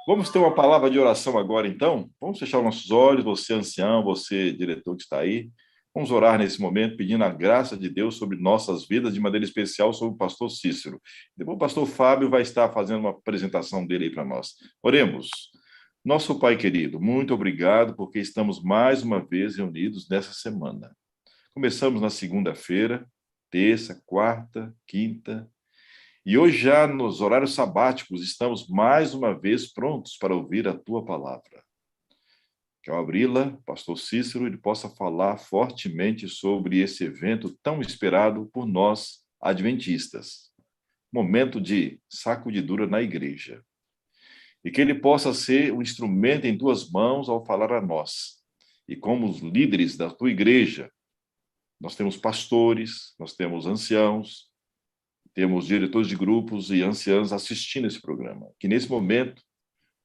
Vamos ter uma palavra de oração agora, então? Vamos fechar nossos olhos, você ancião, você diretor que está aí. Vamos orar nesse momento, pedindo a graça de Deus sobre nossas vidas, de maneira especial sobre o pastor Cícero. Depois o pastor Fábio vai estar fazendo uma apresentação dele aí para nós. Oremos. Nosso Pai querido, muito obrigado, porque estamos mais uma vez reunidos nessa semana. Começamos na segunda-feira, terça, quarta, quinta, e hoje já nos horários sabáticos estamos mais uma vez prontos para ouvir a tua palavra. Que ao abri-la, pastor Cícero, ele possa falar fortemente sobre esse evento tão esperado por nós, adventistas. Momento de sacudidura na igreja. E que ele possa ser um instrumento em tuas mãos ao falar a nós. E como os líderes da tua igreja, nós temos pastores, nós temos anciãos, temos diretores de grupos e anciãs assistindo esse programa. Que nesse momento,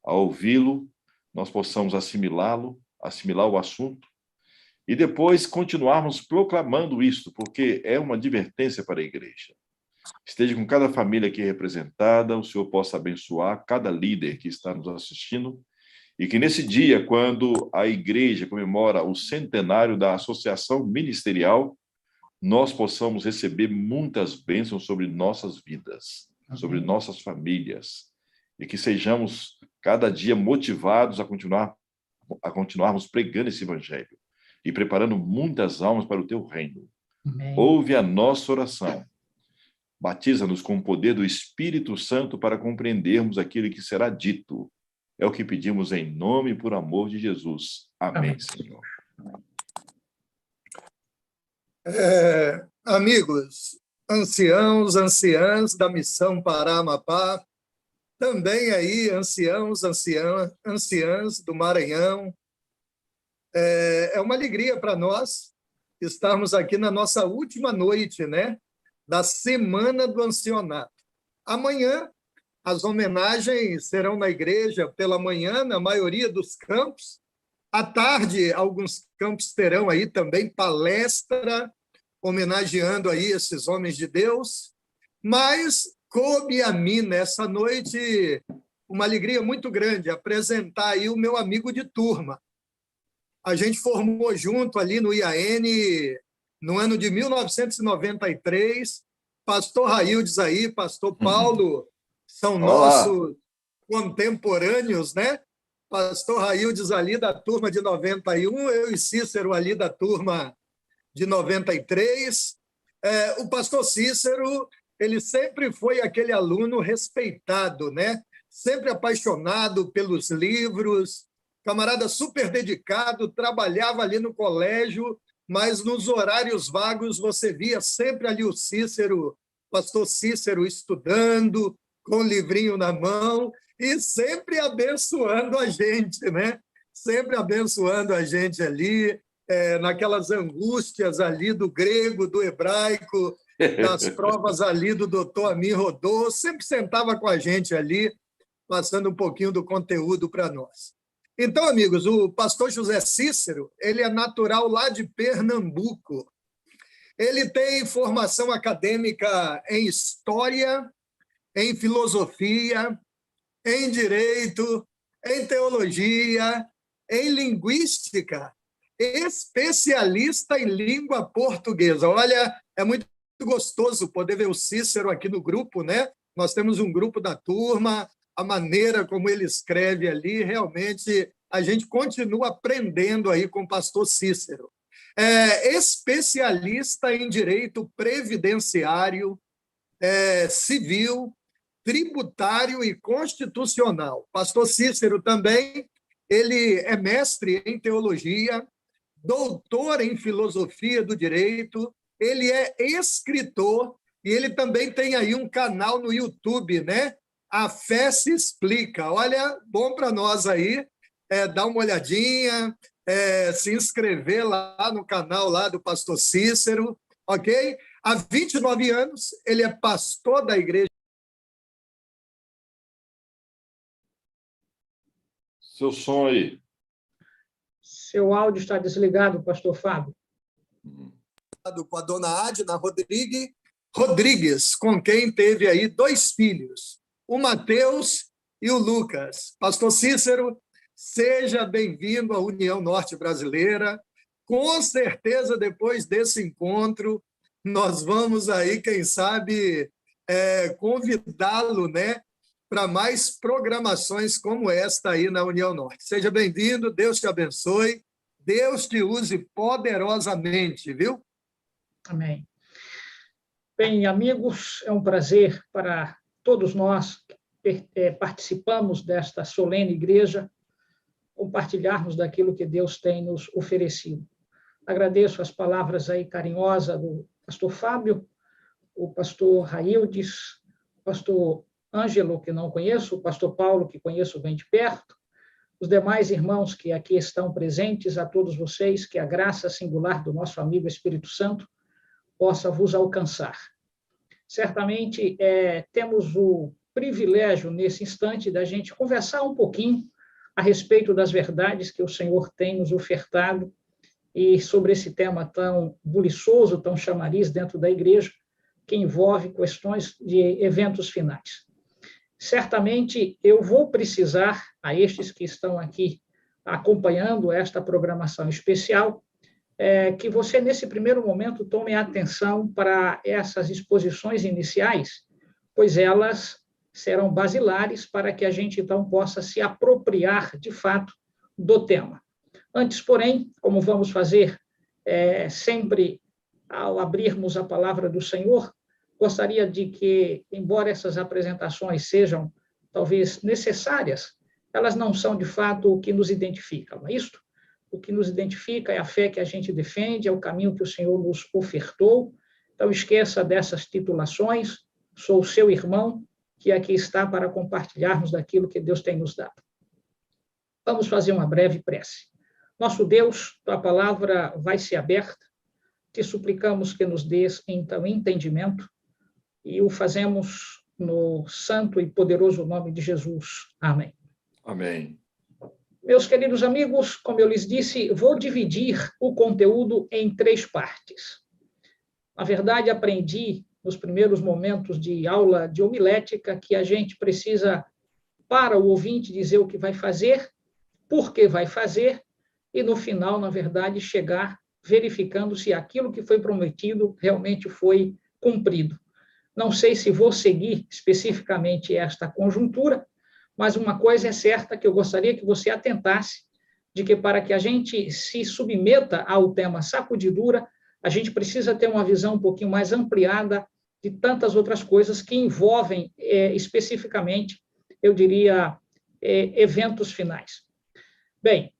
ao ouvi-lo, nós possamos assimilá-lo, assimilar o assunto, e depois continuarmos proclamando isto, porque é uma advertência para a igreja. Esteja com cada família aqui representada, o Senhor possa abençoar cada líder que está nos assistindo, e que nesse dia, quando a igreja comemora o centenário da Associação Ministerial, nós possamos receber muitas bênçãos sobre nossas vidas, sobre nossas famílias, e que sejamos cada dia motivados a continuarmos pregando esse evangelho e preparando muitas almas para o teu reino. Amém. Ouve a nossa oração. Batiza-nos com o poder do Espírito Santo para compreendermos aquilo que será dito. É o que pedimos em nome e por amor de Jesus. Amém, Senhor. Amigos, anciãos, anciãs da Missão Pará Amapá, também aí anciãos, anciãs do Maranhão. É uma alegria para nós estarmos aqui na nossa última noite, né, da Semana do Ancianato. Amanhã, as homenagens serão na igreja pela manhã, na maioria dos campos. À tarde, alguns campos terão aí também palestra, homenageando aí esses homens de Deus. Mas coube a mim, nessa noite, uma alegria muito grande apresentar aí o meu amigo de turma. A gente formou junto ali no IAN no ano de 1993. Pastor Raildes aí, pastor Paulo, são nossos contemporâneos, né? Pastor Raildes ali da turma de 91, eu e Cícero ali da turma de 93. O pastor Cícero, ele sempre foi aquele aluno respeitado, né? Sempre apaixonado pelos livros, camarada super dedicado, trabalhava ali no colégio, mas nos horários vagos você via sempre ali o Cícero, pastor Cícero estudando, com o livrinho na mão, e sempre abençoando a gente, né? Sempre abençoando a gente ali, naquelas angústias ali do grego, do hebraico, das provas ali do doutor Amin Rodô, sempre sentava com a gente ali, passando um pouquinho do conteúdo para nós. Então, amigos, o pastor José Cícero, ele é natural lá de Pernambuco. Ele tem formação acadêmica em História, em Filosofia, em Direito, em Teologia, em Linguística, especialista em língua portuguesa. Olha, é muito gostoso poder ver o Cícero aqui no grupo, né? Nós temos um grupo da turma, a maneira como ele escreve ali, realmente a gente continua aprendendo aí com o pastor Cícero. Especialista em direito previdenciário, civil, tributário e constitucional. Pastor Cícero também, ele é mestre em teologia, doutor em filosofia do direito, ele é escritor e ele também tem aí um canal no YouTube, né? A Fé se Explica. Olha, bom para nós aí, dar uma olhadinha, se inscrever lá no canal lá do pastor Cícero, ok? Há 29 anos, ele é pastor da igreja. Seu som aí. Seu áudio está desligado, pastor Fábio. Com a dona Adna Rodrigues, com quem teve aí 2 filhos, o Mateus e o Lucas. Pastor Cícero, seja bem-vindo à União Norte Brasileira. Com certeza, depois desse encontro, nós vamos aí, quem sabe, convidá-lo, né, para mais programações como esta aí na União Norte. Seja bem-vindo, Deus te abençoe, Deus te use poderosamente, viu? Amém. Bem, amigos, é um prazer para todos nós que participamos desta solene igreja, compartilharmos daquilo que Deus tem nos oferecido. Agradeço as palavras aí carinhosas do pastor Fábio, o pastor Raildes, o pastor Ângelo, que não conheço, o pastor Paulo, que conheço bem de perto, os demais irmãos que aqui estão presentes, a todos vocês, que a graça singular do nosso amigo Espírito Santo possa vos alcançar. Certamente temos o privilégio, nesse instante, da gente conversar um pouquinho a respeito das verdades que o Senhor tem nos ofertado e sobre esse tema tão buliçoso, tão chamariz dentro da igreja, que envolve questões de eventos finais. Certamente eu vou precisar, a estes que estão aqui acompanhando esta programação especial, que você, nesse primeiro momento, tome atenção para essas exposições iniciais, pois elas serão basilares para que a gente, então, possa se apropriar, de fato, do tema. Antes, porém, como vamos fazer sempre ao abrirmos a palavra do Senhor, gostaria de que, embora essas apresentações sejam, talvez, necessárias, elas não são, de fato, o que nos identifica, não é isso? O que nos identifica é a fé que a gente defende, é o caminho que o Senhor nos ofertou. Então, esqueça dessas titulações, sou o seu irmão, que aqui está para compartilharmos daquilo que Deus tem nos dado. Vamos fazer uma breve prece. Nosso Deus, tua palavra vai ser aberta, te suplicamos que nos dês, então, entendimento, e o fazemos no santo e poderoso nome de Jesus. Amém. Amém. Meus queridos amigos, como eu lhes disse, vou dividir o conteúdo em 3 partes. Na verdade, aprendi, nos primeiros momentos de aula de homilética, que a gente precisa, para o ouvinte, dizer o que vai fazer, por que vai fazer, e, no final, na verdade, chegar verificando se aquilo que foi prometido realmente foi cumprido. Não sei se vou seguir especificamente esta conjuntura, mas uma coisa é certa que eu gostaria que você atentasse, de que para que a gente se submeta ao tema sacudidura, a gente precisa ter uma visão um pouquinho mais ampliada de tantas outras coisas que envolvem especificamente, eu diria, eventos finais. Bem,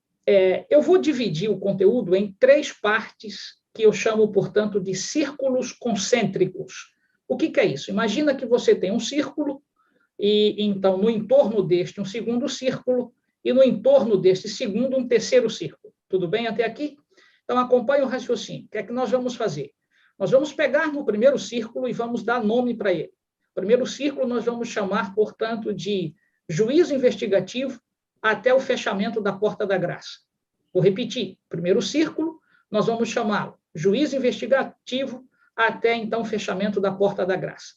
eu vou dividir o conteúdo em 3 partes que eu chamo, portanto, de círculos concêntricos. O que é isso? Imagina que você tem um círculo, e, então, no entorno deste, um segundo círculo, e no entorno deste segundo, um terceiro círculo. Tudo bem até aqui? Então, acompanhe o raciocínio. O que é que nós vamos fazer? Nós vamos pegar no primeiro círculo e vamos dar nome para ele. O primeiro círculo nós vamos chamar, portanto, de juízo investigativo até o fechamento da porta da graça. Vou repetir. Primeiro círculo, nós vamos chamá-lo juízo investigativo até, então, o fechamento da porta da graça.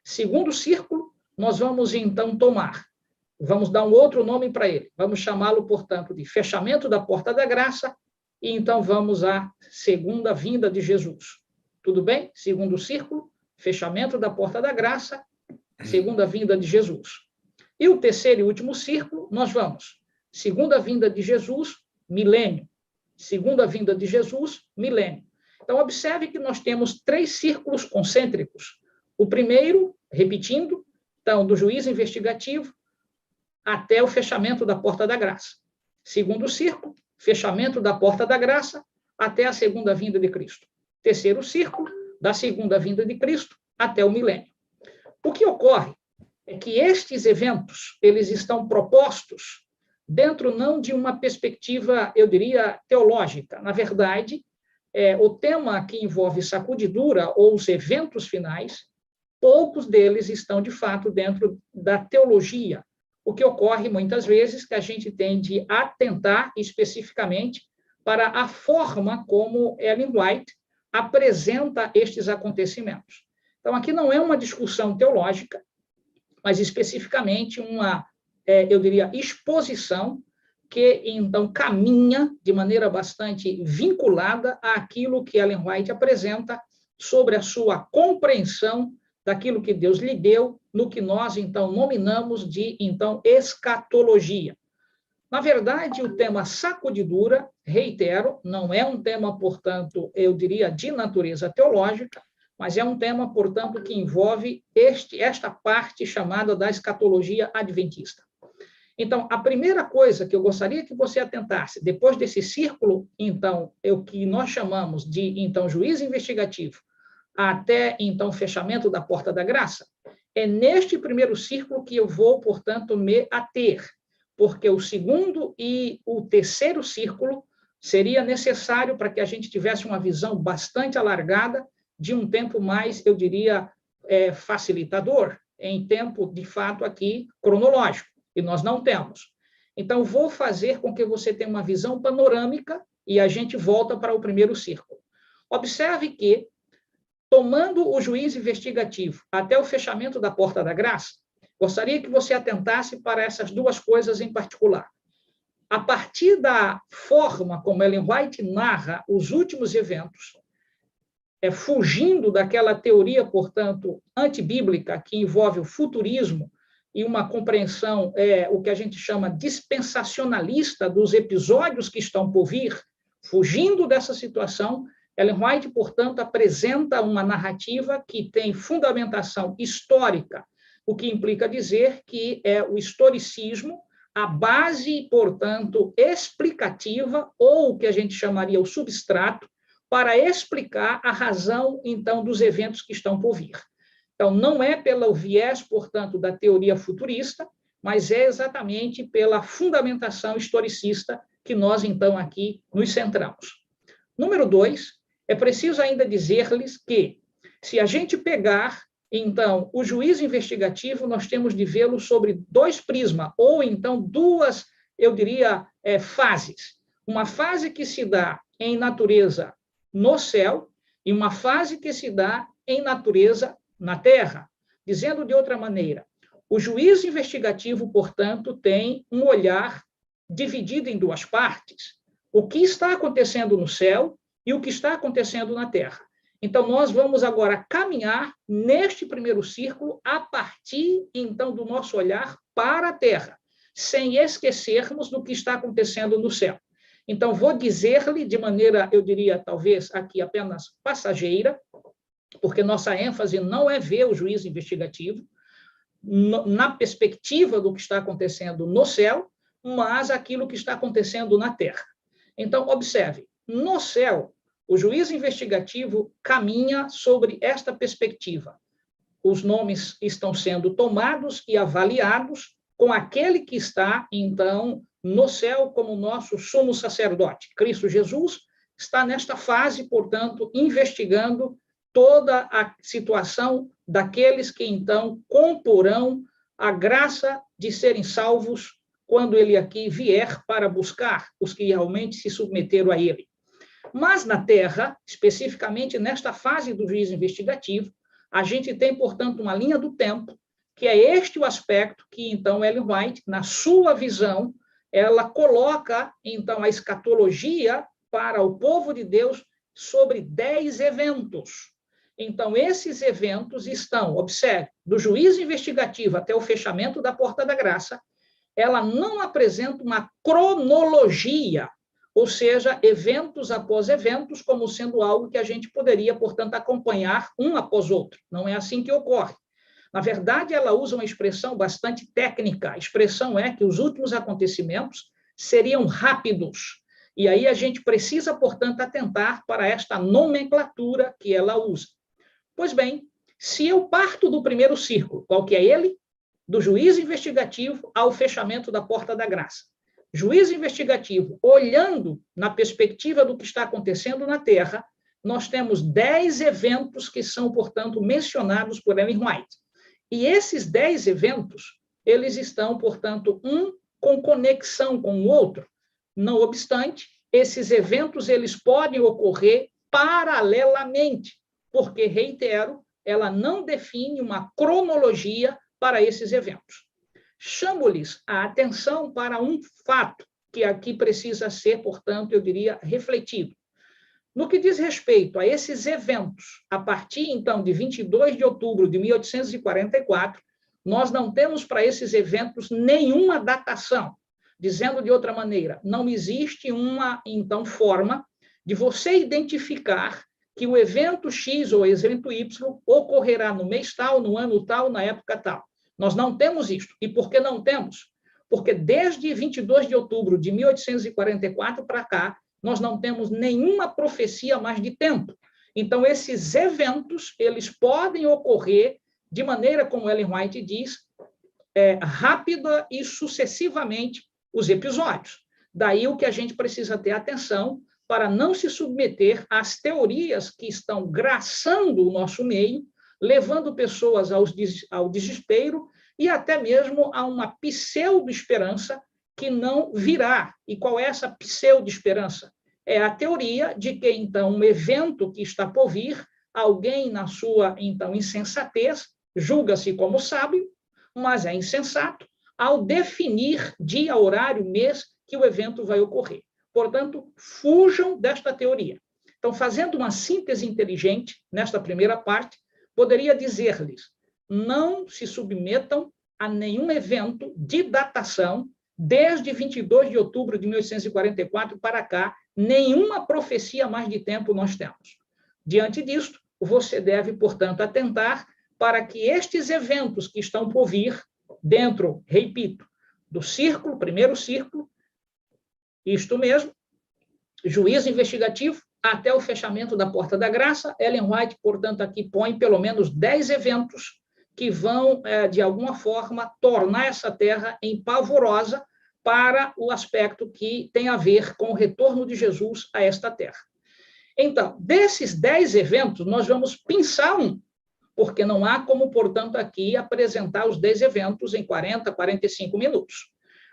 Segundo círculo, nós vamos, então, vamos dar um outro nome para ele. Vamos chamá-lo, portanto, de fechamento da porta da graça, e então vamos à segunda vinda de Jesus. Tudo bem? Segundo círculo, fechamento da porta da graça, segunda vinda de Jesus. E o terceiro e último círculo, nós vamos, segunda vinda de Jesus, milênio. Segunda vinda de Jesus, milênio. Então, observe que nós temos 3 círculos concêntricos. O primeiro, repetindo, então, do juízo investigativo até o fechamento da porta da graça. Segundo círculo, fechamento da porta da graça até a segunda vinda de Cristo. Terceiro círculo, da segunda vinda de Cristo até o milênio. O que ocorre é que estes eventos, eles estão propostos dentro não de uma perspectiva, eu diria, teológica. Na verdade, o tema que envolve sacudidura ou os eventos finais, poucos deles estão, de fato, dentro da teologia. O que ocorre, muitas vezes, que a gente tem de atentar especificamente para a forma como Ellen White apresenta estes acontecimentos. Então, aqui não é uma discussão teológica, mas especificamente uma eu diria, exposição, que, então, caminha de maneira bastante vinculada àquilo que Ellen White apresenta sobre a sua compreensão daquilo que Deus lhe deu, no que nós, então, nominamos de, então, escatologia. Na verdade, o tema sacudidura, reitero, não é um tema, portanto, eu diria, de natureza teológica, mas é um tema, portanto, que envolve esta parte chamada da escatologia adventista. Então, a primeira coisa que eu gostaria que você atentasse, depois desse círculo, então, é o que nós chamamos de, então, juízo investigativo, até, então, fechamento da porta da graça, é neste primeiro círculo que eu vou, portanto, me ater, porque o segundo e o terceiro círculo seria necessário para que a gente tivesse uma visão bastante alargada de um tempo mais, eu diria, facilitador, em tempo, de fato, aqui, cronológico, e nós não temos. Então, vou fazer com que você tenha uma visão panorâmica e a gente volta para o primeiro círculo. Observe que, tomando o juízo investigativo até o fechamento da porta da graça, gostaria que você atentasse para essas duas coisas em particular. A partir da forma como Ellen White narra os últimos eventos, fugindo daquela teoria, portanto, antibíblica, que envolve o futurismo e uma compreensão, o que a gente chama dispensacionalista dos episódios que estão por vir, fugindo dessa situação, Ellen White, portanto, apresenta uma narrativa que tem fundamentação histórica, o que implica dizer que é o historicismo, a base, portanto, explicativa, ou o que a gente chamaria o substrato, para explicar a razão, então, dos eventos que estão por vir. Então, não é pelo viés, portanto, da teoria futurista, mas é exatamente pela fundamentação historicista que nós, então, aqui nos centramos. Número 2, é preciso ainda dizer-lhes que, se a gente pegar, então, o juízo investigativo, nós temos de vê-lo sobre dois prismas, ou então duas, eu diria, fases. Uma fase que se dá em natureza no céu e uma fase que se dá em natureza na terra. Dizendo de outra maneira, o juízo investigativo, portanto, tem um olhar dividido em duas partes. O que está acontecendo no céu e o que está acontecendo na terra. Então, nós vamos agora caminhar neste primeiro círculo a partir, então, do nosso olhar para a terra, sem esquecermos do que está acontecendo no céu. Então, vou dizer-lhe de maneira, eu diria, talvez aqui apenas passageira, porque nossa ênfase não é ver o juízo investigativo na perspectiva do que está acontecendo no céu, mas aquilo que está acontecendo na terra. Então, observe, no céu, o juízo investigativo caminha sobre esta perspectiva. Os nomes estão sendo tomados e avaliados com aquele que está, então, no céu como nosso sumo sacerdote. Cristo Jesus está nesta fase, portanto, investigando toda a situação daqueles que, então, comporão a graça de serem salvos quando ele aqui vier para buscar os que realmente se submeteram a ele. Mas na Terra, especificamente nesta fase do juízo investigativo, a gente tem, portanto, uma linha do tempo, que é este o aspecto que, então, Ellen White, na sua visão, ela coloca, então, a escatologia para o povo de Deus sobre 10 eventos. Então, esses eventos estão, observe, do juízo investigativo até o fechamento da porta da graça, ela não apresenta uma cronologia, ou seja, eventos após eventos, como sendo algo que a gente poderia, portanto, acompanhar um após outro. Não é assim que ocorre. Na verdade, ela usa uma expressão bastante técnica. A expressão é que os últimos acontecimentos seriam rápidos. E aí a gente precisa, portanto, atentar para esta nomenclatura que ela usa. Pois bem, se eu parto do primeiro círculo, qual que é ele? Do juízo investigativo ao fechamento da porta da graça. Juízo investigativo, olhando na perspectiva do que está acontecendo na Terra, nós temos 10 eventos que são, portanto, mencionados por Ellen White. E esses 10 eventos, eles estão, portanto, um com conexão com o outro. Não obstante, esses eventos eles podem ocorrer paralelamente, porque, reitero, ela não define uma cronologia para esses eventos. chamo-lhes a atenção para um fato que aqui precisa ser, portanto, eu diria, refletido. No que diz respeito a esses eventos, a partir, então, de 22 de outubro de 1844, nós não temos para esses eventos nenhuma datação. Dizendo de outra maneira, não existe uma, então, forma de você identificar que o evento X ou o evento Y ocorrerá no mês tal, no ano tal, na época tal. Nós não temos isto. E por que não temos? Porque desde 22 de outubro de 1844 para cá, nós não temos nenhuma profecia mais de tempo. Então, esses eventos, eles podem ocorrer de maneira, como Ellen White diz, rápida e sucessivamente os episódios. Daí o que a gente precisa ter atenção para não se submeter às teorias que estão graçando o nosso meio, levando pessoas ao desespero e até mesmo a uma pseudo-esperança que não virá. E qual é essa pseudo-esperança? É a teoria de que, então, um evento que está por vir, alguém, na sua, então, insensatez, julga-se como sábio, mas é insensato, ao definir dia, horário, mês que o evento vai ocorrer. Portanto, fujam desta teoria. Então, fazendo uma síntese inteligente, nesta primeira parte, poderia dizer-lhes, não se submetam a nenhum evento de datação desde 22 de outubro de 1844 para cá, nenhuma profecia mais de tempo nós temos. Diante disto, você deve, portanto, atentar para que estes eventos que estão por vir, dentro, repito, do círculo, primeiro círculo, isto mesmo, juízo investigativo, até o fechamento da Porta da Graça, Ellen White, portanto, aqui põe pelo menos 10 eventos que vão, de alguma forma, tornar essa terra empavorosa para o aspecto que tem a ver com o retorno de Jesus a esta terra. Então, desses 10 eventos, nós vamos pensar um, porque não há como, portanto, aqui apresentar os 10 eventos em 40, 45 minutos.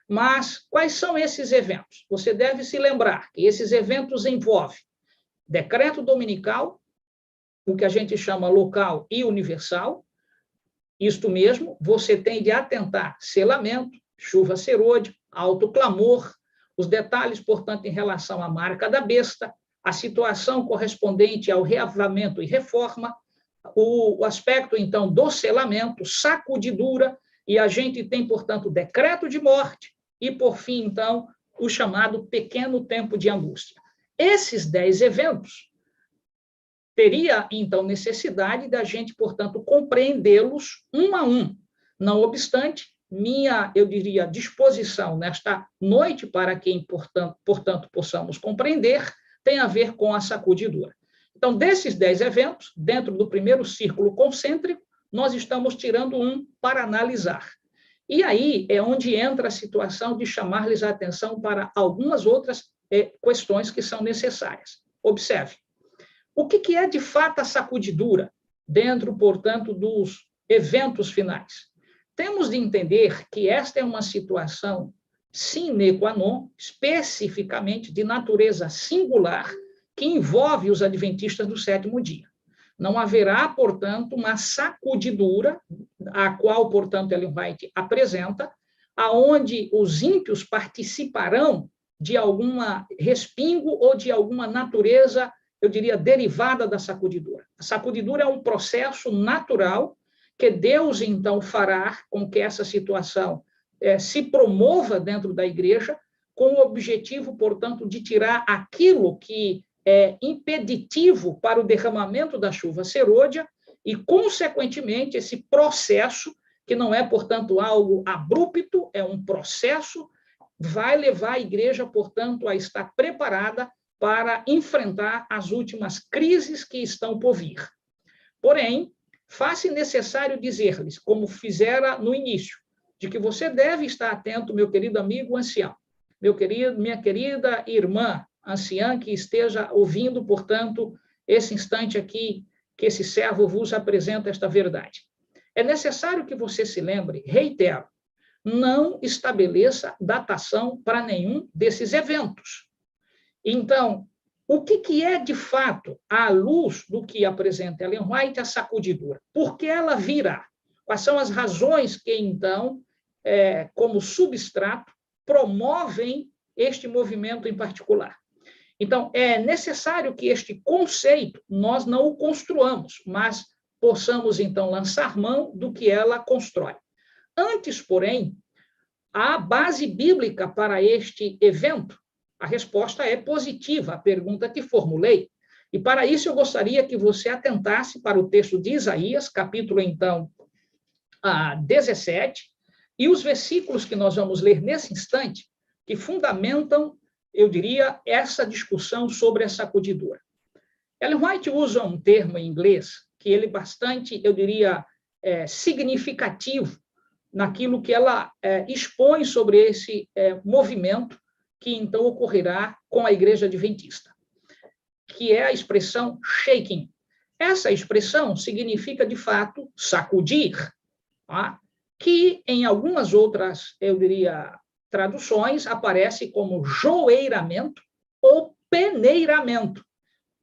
Mas quais são esses eventos? Você deve se lembrar que esses eventos envolvem decreto dominical, o que a gente chama local e universal. Isto mesmo, você tem de atentar selamento, chuva serôdia, alto clamor, os detalhes, portanto, em relação à marca da besta, a situação correspondente ao reavivamento e reforma, o aspecto, então, do selamento, sacudidura, e a gente tem, portanto, decreto de morte, e, por fim, então, o chamado pequeno tempo de angústia. Esses 10 eventos teria, então, necessidade da gente, portanto, compreendê-los um a um. Não obstante, minha, eu diria, disposição nesta noite para que, portanto, possamos compreender, tem a ver com a sacudidura. Então, desses 10 eventos, dentro do primeiro círculo concêntrico, nós estamos tirando um para analisar. E aí é onde entra a situação de chamar-lhes a atenção para algumas outras questões que são necessárias. Observe. O que é, de fato, a sacudidura dentro, portanto, dos eventos finais? Temos de entender que esta é uma situação sine qua non, especificamente de natureza singular, que envolve os adventistas do sétimo dia. Não haverá, portanto, uma sacudidura, a qual, portanto, Ellen White apresenta, aonde os ímpios participarão de alguma respingo ou de alguma natureza, eu diria, derivada da sacudidura. A sacudidura é um processo natural que Deus, então, fará com que essa situação se promova dentro da igreja, com o objetivo, portanto, de tirar aquilo que é impeditivo para o derramamento da chuva serôdia e, consequentemente, esse processo, que não é, portanto, algo abrupto, é um processo, vai levar a igreja, portanto, a estar preparada para enfrentar as últimas crises que estão por vir. Porém, faz-se necessário dizer-lhes, como fizera no início, de que você deve estar atento, meu querido amigo ancião, minha querida irmã anciã que esteja ouvindo, portanto, esse instante aqui, que esse servo vos apresenta esta verdade. É necessário que você se lembre, reitero, não estabeleça datação para nenhum desses eventos. Então, o que é, de fato, à luz do que apresenta Ellen White, a sacudidura? Por que ela virá? Quais são as razões que, então, como substrato, promovem este movimento em particular. Então, é necessário que este conceito nós não o construamos, mas possamos, então, lançar mão do que ela constrói. Antes, porém, a base bíblica para este evento, a resposta é positiva, a pergunta que formulei. E, para isso, eu gostaria que você atentasse para o texto de Isaías, capítulo, então, 17, e os versículos que nós vamos ler nesse instante, que fundamentam, eu diria, essa discussão sobre a sacudidura. Ellen White usa um termo em inglês que ele é bastante, eu diria, significativo naquilo que ela expõe sobre esse movimento que, então, ocorrerá com a Igreja Adventista, que é a expressão shaking. Essa expressão significa, de fato, sacudir, tá? Que em algumas outras, eu diria, traduções, aparece como joeiramento ou peneiramento.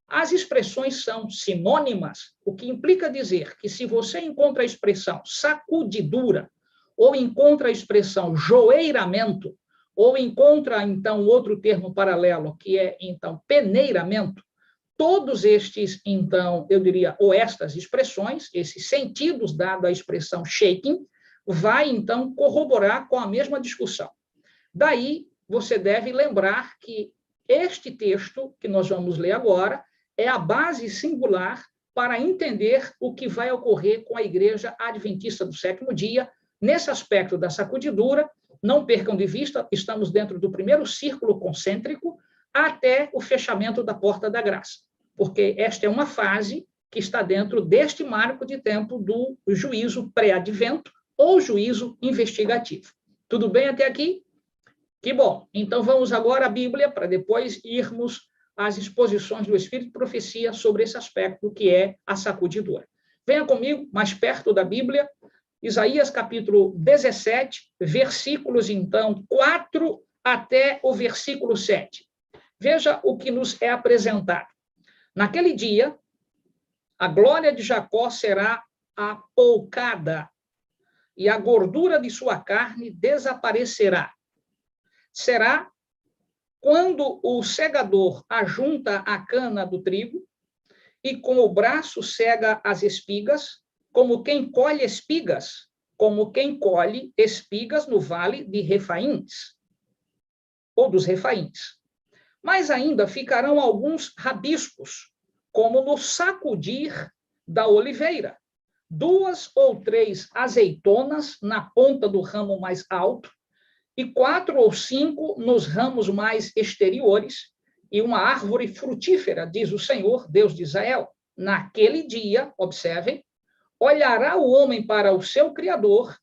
As expressões são sinônimas, o que implica dizer que se você encontra a expressão sacudidura, ou encontra a expressão joeiramento, ou encontra, então, outro termo paralelo, que é, então, peneiramento, todos estes, então, eu diria, ou estas expressões, esses sentidos dados à expressão shaking, vai, então, corroborar com a mesma discussão. Daí, você deve lembrar que este texto que nós vamos ler agora é a base singular para entender o que vai ocorrer com a Igreja Adventista do Sétimo Dia, nesse aspecto da sacudidura. Não percam de vista, estamos dentro do primeiro círculo concêntrico até o fechamento da Porta da Graça, porque esta é uma fase que está dentro deste marco de tempo do juízo pré-advento ou juízo investigativo. Tudo bem até aqui? Que bom. Então, vamos agora à Bíblia, para depois irmos às exposições do Espírito de Profecia sobre esse aspecto que é a sacudidura. Venha comigo, mais perto da Bíblia, Isaías capítulo 17, versículos, então, 4 até o versículo 7. Veja o que nos é apresentado. Naquele dia, a glória de Jacó será apoucada, e a gordura de sua carne desaparecerá. Será quando o segador ajunta a cana do trigo e com o braço sega as espigas, como quem colhe espigas, como quem colhe espigas no vale de Refaíns, ou dos Refaíns. Mas ainda ficarão alguns rabiscos, como no sacudir da oliveira, 2 ou 3 azeitonas na ponta do ramo mais alto, e 4 ou 5 nos ramos mais exteriores, e uma árvore frutífera, diz o Senhor, Deus de Israel. Naquele dia, observem, olhará o homem para o seu Criador,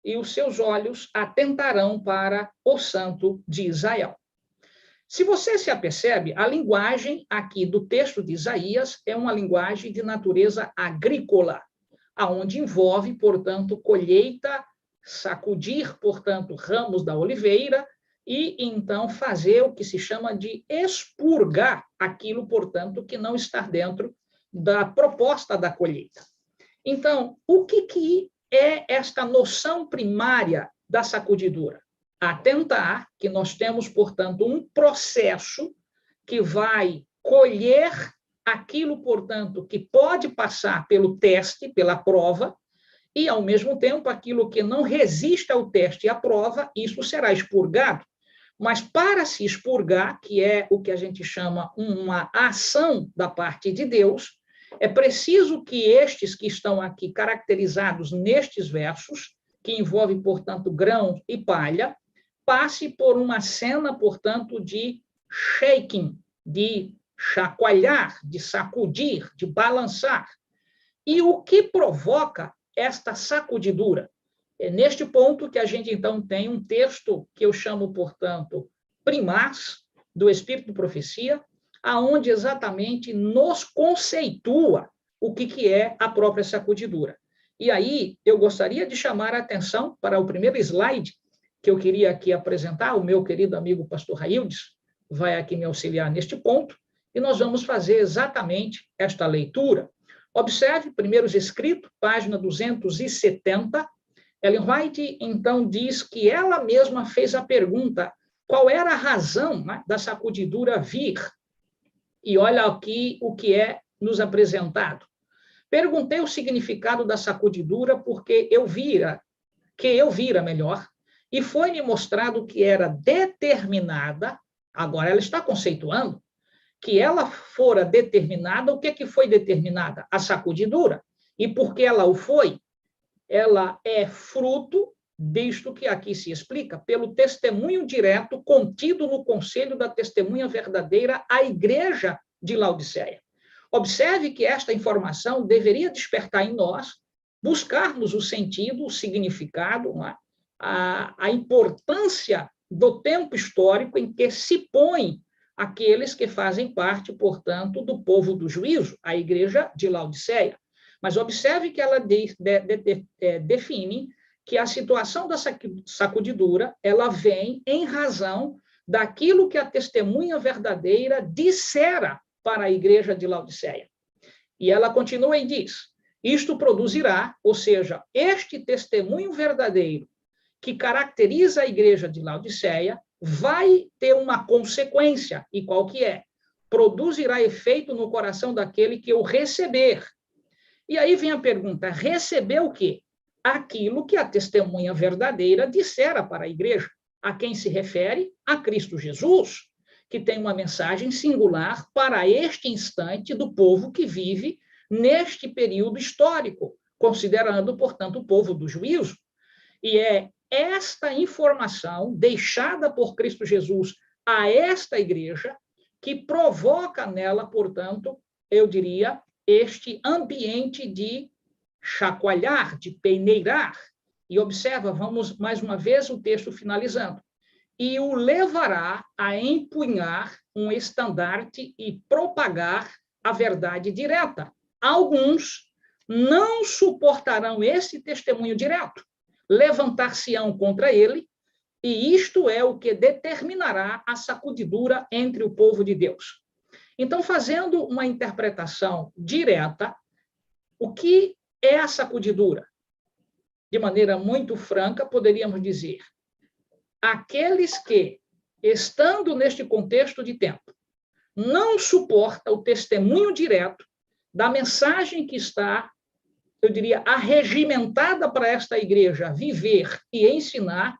e os seus olhos atentarão para o Santo de Israel. Se você se apercebe, a linguagem aqui do texto de Isaías é uma linguagem de natureza agrícola, aonde envolve, portanto, colheita, sacudir, portanto, ramos da oliveira e, então, fazer o que se chama de expurgar aquilo, portanto, que não está dentro da proposta da colheita. Então, o que é esta noção primária da sacudidura? Atentar que nós temos, portanto, um processo que vai colher aquilo, portanto, que pode passar pelo teste, pela prova, e, ao mesmo tempo, aquilo que não resiste ao teste e à prova, isso será expurgado. Mas, para se expurgar, que é o que a gente chama uma ação da parte de Deus, é preciso que estes que estão aqui caracterizados nestes versos, que envolve, portanto, grão e palha, passe por uma cena, portanto, de shaking, de chacoalhar, de sacudir, de balançar. E o que provoca esta sacudidura? É neste ponto que a gente, então, tem um texto que eu chamo, portanto, primaz, do Espírito de Profecia, aonde exatamente nos conceitua o que é a própria sacudidura. E aí, eu gostaria de chamar a atenção para o primeiro slide que eu queria aqui apresentar, o meu querido amigo pastor Raildes vai aqui me auxiliar neste ponto, e nós vamos fazer exatamente esta leitura. Observe, primeiros escritos, página 270, Ellen White, então, diz que ela mesma fez a pergunta qual era a razão, né, da sacudidura vir. E olha aqui o que é nos apresentado. Perguntei o significado da sacudidura porque eu vira melhor, e foi-me mostrado que era determinada, agora ela está conceituando, que ela fora determinada, o que foi determinada? A sacudidura. E porque ela o foi, ela é fruto disto que aqui se explica, pelo testemunho direto contido no conselho da testemunha verdadeira à igreja de Laodiceia. Observe que esta informação deveria despertar em nós buscarmos o sentido, o significado, a importância do tempo histórico em que se põe aqueles que fazem parte, portanto, do povo do juízo, a igreja de Laodiceia. Mas observe que ela define que a situação da sacudidura, ela vem em razão daquilo que a testemunha verdadeira dissera para a igreja de Laodiceia. E ela continua e diz, isto produzirá, ou seja, este testemunho verdadeiro que caracteriza a igreja de Laodiceia, vai ter uma consequência, e qual que é? Produzirá efeito no coração daquele que o receber. E aí vem a pergunta, receber o quê? Aquilo que a testemunha verdadeira dissera para a igreja. A quem se refere? A Cristo Jesus, que tem uma mensagem singular para este instante do povo que vive neste período histórico, considerando, portanto, o povo do juízo. E é esta informação deixada por Cristo Jesus a esta igreja que provoca nela, portanto, eu diria, este ambiente de chacoalhar, de peneirar. E observa, vamos mais uma vez o texto finalizando. E o levará a empunhar um estandarte e propagar a verdade direta. Alguns não suportarão esse testemunho direto, levantar-se-ão contra ele, e isto é o que determinará a sacudidura entre o povo de Deus. Então, fazendo uma interpretação direta, o que é a sacudidura? De maneira muito franca, poderíamos dizer, aqueles que, estando neste contexto de tempo, não suportam o testemunho direto da mensagem que está, eu diria, arregimentada para esta igreja viver e ensinar,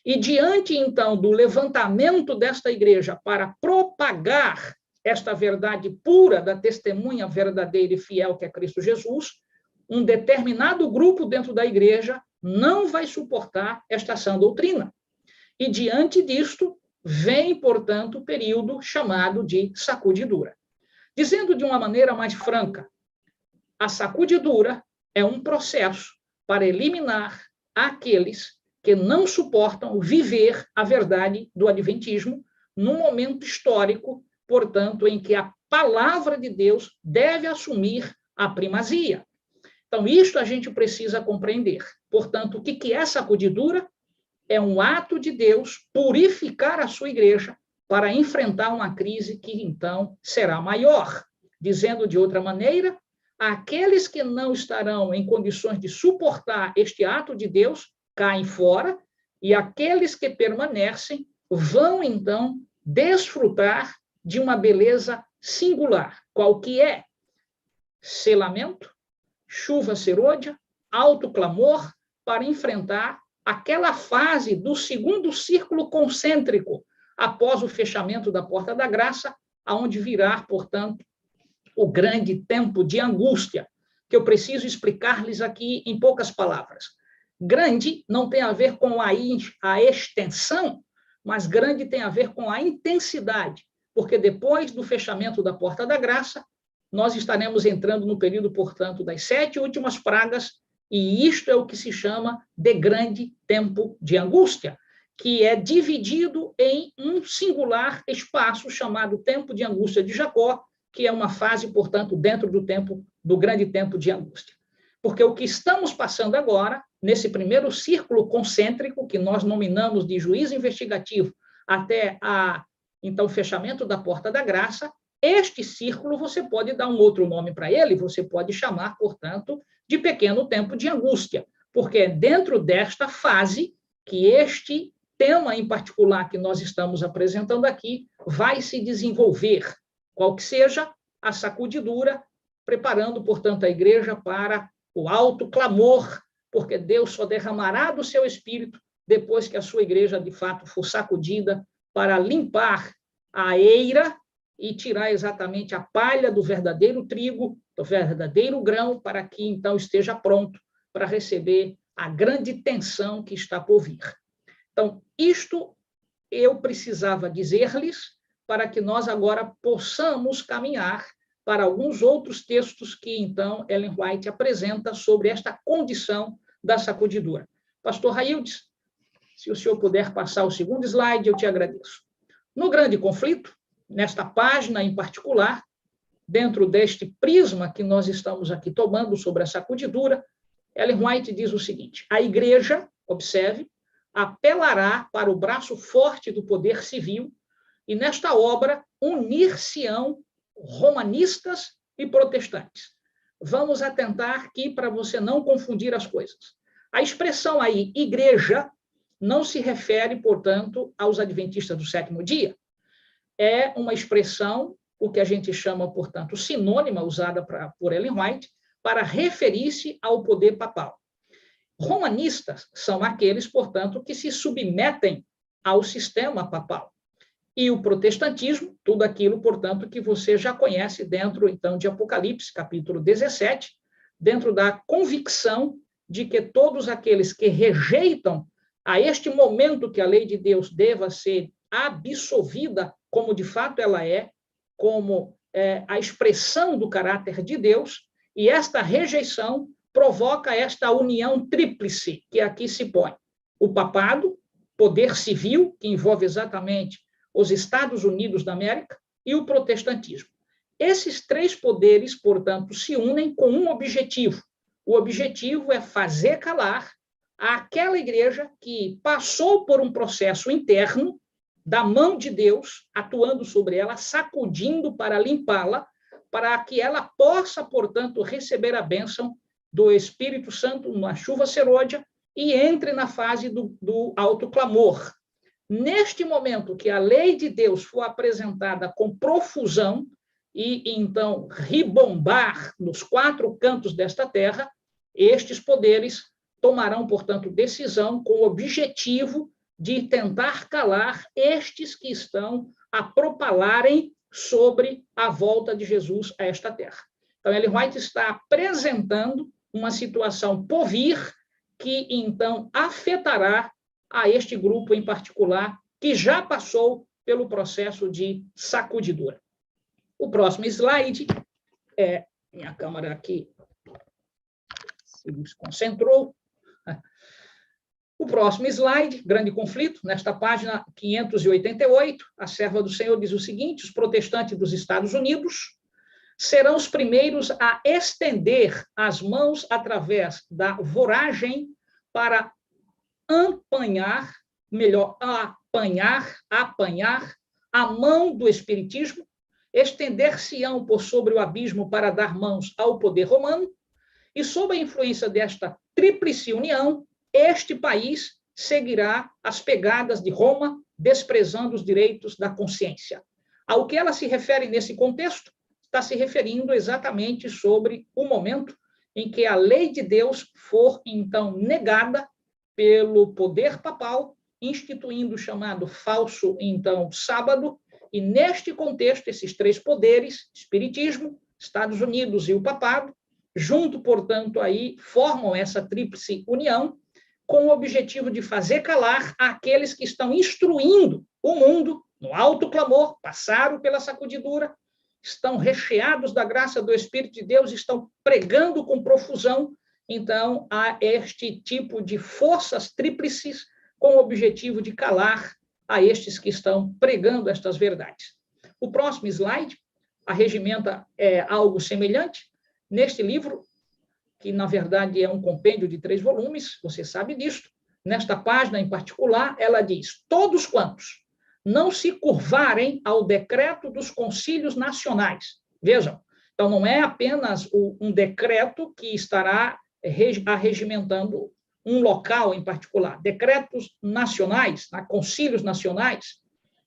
e diante, então, do levantamento desta igreja para propagar esta verdade pura da testemunha verdadeira e fiel que é Cristo Jesus, um determinado grupo dentro da igreja não vai suportar esta sã doutrina. E diante disto, vem, portanto, o período chamado de sacudidura. Dizendo de uma maneira mais franca, a sacudidura é um processo para eliminar aqueles que não suportam viver a verdade do adventismo num momento histórico, portanto, em que a palavra de Deus deve assumir a primazia. Então, isto a gente precisa compreender. Portanto, o que é sacudidura? É um ato de Deus purificar a sua igreja para enfrentar uma crise que, então, será maior. Dizendo de outra maneira, aqueles que não estarão em condições de suportar este ato de Deus caem fora, e aqueles que permanecem vão, então, desfrutar de uma beleza singular. Qual que é? Selamento, chuva serôdia, alto clamor, para enfrentar aquela fase do segundo círculo concêntrico, após o fechamento da porta da graça, aonde virá, portanto, o grande tempo de angústia, que eu preciso explicar-lhes aqui em poucas palavras. Grande não tem a ver com a extensão, mas grande tem a ver com a intensidade, porque depois do fechamento da porta da graça, nós estaremos entrando no período, portanto, das 7 últimas pragas, e isto é o que se chama de grande tempo de angústia, que é dividido em um singular espaço chamado tempo de angústia de Jacó, que é uma fase, portanto, dentro do grande tempo de angústia. Porque o que estamos passando agora, nesse primeiro círculo concêntrico, que nós nominamos de juízo investigativo, até então, o fechamento da porta da graça, este círculo você pode dar um outro nome para ele, você pode chamar, portanto, de pequeno tempo de angústia, porque é dentro desta fase que este tema em particular que nós estamos apresentando aqui vai se desenvolver, qual que seja a sacudidura, preparando, portanto, a igreja para o alto clamor, porque Deus só derramará do seu espírito depois que a sua igreja, de fato, for sacudida para limpar a eira e tirar exatamente a palha do verdadeiro trigo, do verdadeiro grão, para que, então, esteja pronto para receber a grande tensão que está por vir. Então, isto eu precisava dizer-lhes para que nós agora possamos caminhar para alguns outros textos que, então, Ellen White apresenta sobre esta condição da sacudidura. Pastor Raildes, se o senhor puder passar o segundo slide, eu te agradeço. No grande conflito, nesta página em particular, dentro deste prisma que nós estamos aqui tomando sobre a sacudidura, Ellen White diz o seguinte: a igreja, observe, apelará para o braço forte do poder civil e, nesta obra, unir-se-ão romanistas e protestantes. Vamos atentar aqui para você não confundir as coisas. A expressão aí, igreja, não se refere, portanto, aos adventistas do sétimo dia. É uma expressão, o que a gente chama, portanto, sinônima, usada por Ellen White, para referir-se ao poder papal. Romanistas são aqueles, portanto, que se submetem ao sistema papal. E o protestantismo, tudo aquilo, portanto, que você já conhece dentro, então, de Apocalipse, capítulo 17, dentro da convicção de que todos aqueles que rejeitam a este momento que a lei de Deus deva ser absolvida, como de fato ela é, como a expressão do caráter de Deus, e esta rejeição provoca esta união tríplice que aqui se põe. O papado, poder civil, que envolve exatamente os Estados Unidos da América, e o protestantismo. Esses três poderes, portanto, se unem com um objetivo. O objetivo é fazer calar aquela igreja que passou por um processo interno da mão de Deus, atuando sobre ela, sacudindo para limpá-la, para que ela possa, portanto, receber a bênção do Espírito Santo, na chuva serôdia, e entre na fase do alto clamor. Neste momento que a lei de Deus for apresentada com profusão, e então ribombar nos quatro cantos desta terra, estes poderes tomarão, portanto, decisão com o objetivo de tentar calar estes que estão a propalarem sobre a volta de Jesus a esta terra. Então, Ellen White está apresentando uma situação por vir que, então, afetará a este grupo em particular, que já passou pelo processo de sacudidura. O próximo slide, minha câmera aqui se desconcentrou. O próximo slide, grande conflito, nesta página 588, a serva do Senhor diz o seguinte: os protestantes dos Estados Unidos serão os primeiros a estender as mãos através da voragem para apanhar a mão do espiritismo, estender-se-ão por sobre o abismo para dar mãos ao poder romano, e sob a influência desta tríplice união, este país seguirá as pegadas de Roma, desprezando os direitos da consciência. Ao que ela se refere nesse contexto, está se referindo exatamente sobre o momento em que a lei de Deus for, então, negada pelo poder papal, instituindo o chamado falso, então, sábado, e neste contexto, esses três poderes, espiritismo, Estados Unidos e o papado, junto, portanto, aí, formam essa tríplice união, com o objetivo de fazer calar aqueles que estão instruindo o mundo, no alto clamor, passaram pela sacudidura, estão recheados da graça do Espírito de Deus, estão pregando com profusão, então, a este tipo de forças tríplices, com o objetivo de calar a estes que estão pregando estas verdades. O próximo slide, a regimenta algo semelhante. Neste livro, que na verdade é um compêndio de 3 volumes, você sabe disto, nesta página em particular, ela diz: todos quantos não se curvarem ao decreto dos concílios nacionais. Vejam, então não é apenas um decreto que estará arregimentando um local em particular, decretos nacionais, concílios nacionais,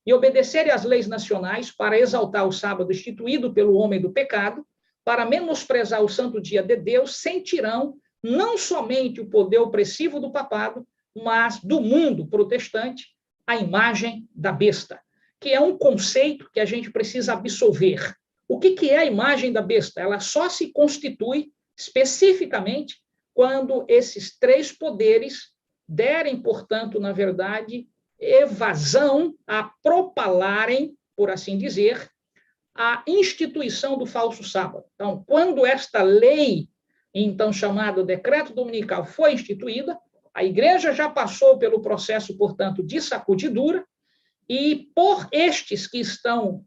e obedecerem às leis nacionais para exaltar o sábado instituído pelo homem do pecado, para menosprezar o santo dia de Deus, sentirão não somente o poder opressivo do papado, mas do mundo protestante, a imagem da besta, que é um conceito que a gente precisa absolver. O que é a imagem da besta? Ela só se constitui especificamente quando esses três poderes derem, portanto, na verdade, evasão a propalarem, por assim dizer, a instituição do falso sábado. Então, quando esta lei, então chamada decreto dominical, foi instituída, a igreja já passou pelo processo, portanto, de sacudidura, e por estes que estão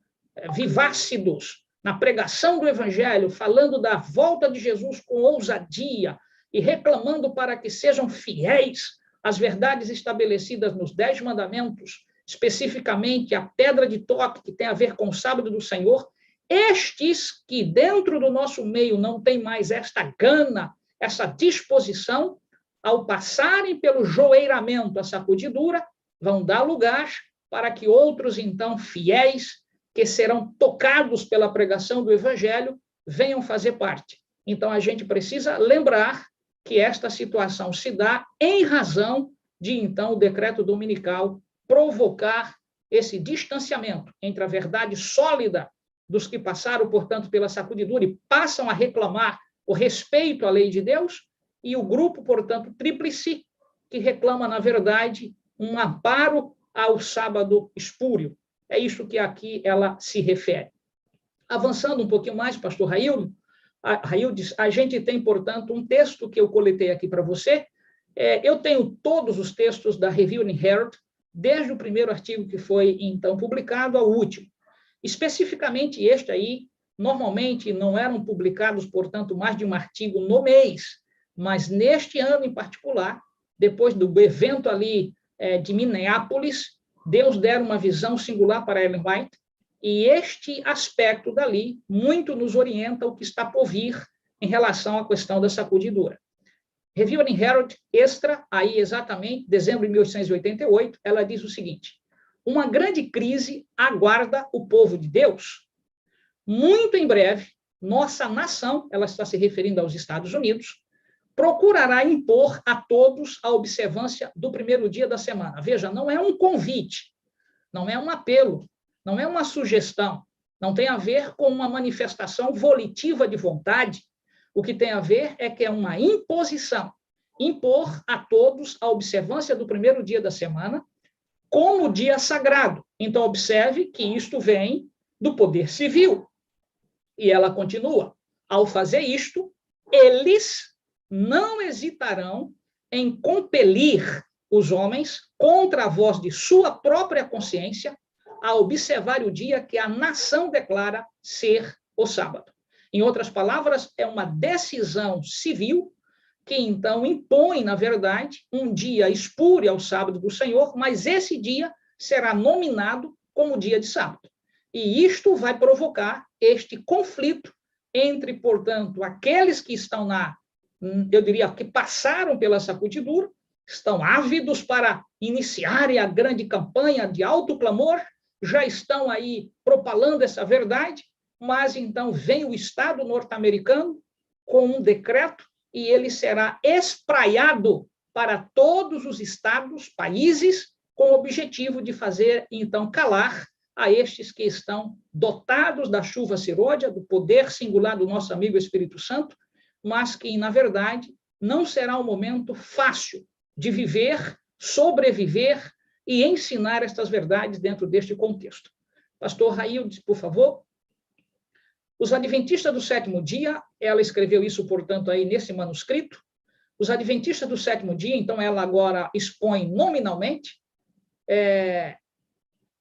vivácidos na pregação do evangelho, falando da volta de Jesus com ousadia e reclamando para que sejam fiéis às verdades estabelecidas nos 10 mandamentos, especificamente a pedra de toque, que tem a ver com o sábado do Senhor, estes que dentro do nosso meio não têm mais esta gana, essa disposição, ao passarem pelo joeiramento, a sacudidura, vão dar lugar para que outros, então, fiéis, que serão tocados pela pregação do evangelho, venham fazer parte. Então, a gente precisa lembrar que esta situação se dá em razão de, então, o decreto dominical provocar esse distanciamento entre a verdade sólida dos que passaram, portanto, pela sacudidura e passam a reclamar o respeito à lei de Deus, e o grupo, portanto, tríplice, que reclama, na verdade, um amparo ao sábado espúrio. É isso que aqui ela se refere. Avançando um pouquinho mais, pastor Raildes, a gente tem, portanto, um texto que eu coletei aqui para você. Eu tenho todos os textos da Review and Herald, desde o primeiro artigo que foi, então, publicado ao último. Especificamente este aí, normalmente não eram publicados, portanto, mais de um artigo no mês, mas neste ano em particular, depois do evento ali de Minneapolis, Deus dera uma visão singular para Ellen White, e este aspecto dali muito nos orienta o que está por vir em relação à questão da sacudidura. Review and Herald, extra, aí exatamente, dezembro de 1888, ela diz o seguinte: uma grande crise aguarda o povo de Deus. Muito em breve, nossa nação, ela está se referindo aos Estados Unidos, procurará impor a todos a observância do primeiro dia da semana. Veja, não é um convite, não é um apelo, não é uma sugestão, não tem a ver com uma manifestação volitiva de vontade. O que tem a ver é que é uma imposição, impor a todos a observância do primeiro dia da semana como dia sagrado. Então, observe que isto vem do poder civil. E ela continua: ao fazer isto, eles não hesitarão em compelir os homens, contra a voz de sua própria consciência, a observar o dia que a nação declara ser o sábado. Em outras palavras, é uma decisão civil que, então, impõe, na verdade, um dia espúrio ao sábado do Senhor, mas esse dia será nominado como dia de sábado. E isto vai provocar este conflito entre, portanto, aqueles que estão eu diria, que passaram pela sacudidura, estão ávidos para iniciarem a grande campanha de alto clamor, já estão aí propalando essa verdade, mas então vem o Estado norte-americano com um decreto e ele será espraiado para todos os estados, países, com o objetivo de fazer, então, calar a estes que estão dotados da chuva seródia, do poder singular do nosso amigo Espírito Santo, mas que, na verdade, não será um momento fácil de viver, sobreviver e ensinar estas verdades dentro deste contexto. Pastor Raildes, por favor. Os adventistas do sétimo dia, ela escreveu isso, portanto, aí nesse manuscrito. Os adventistas do sétimo dia, então, ela agora expõe nominalmente,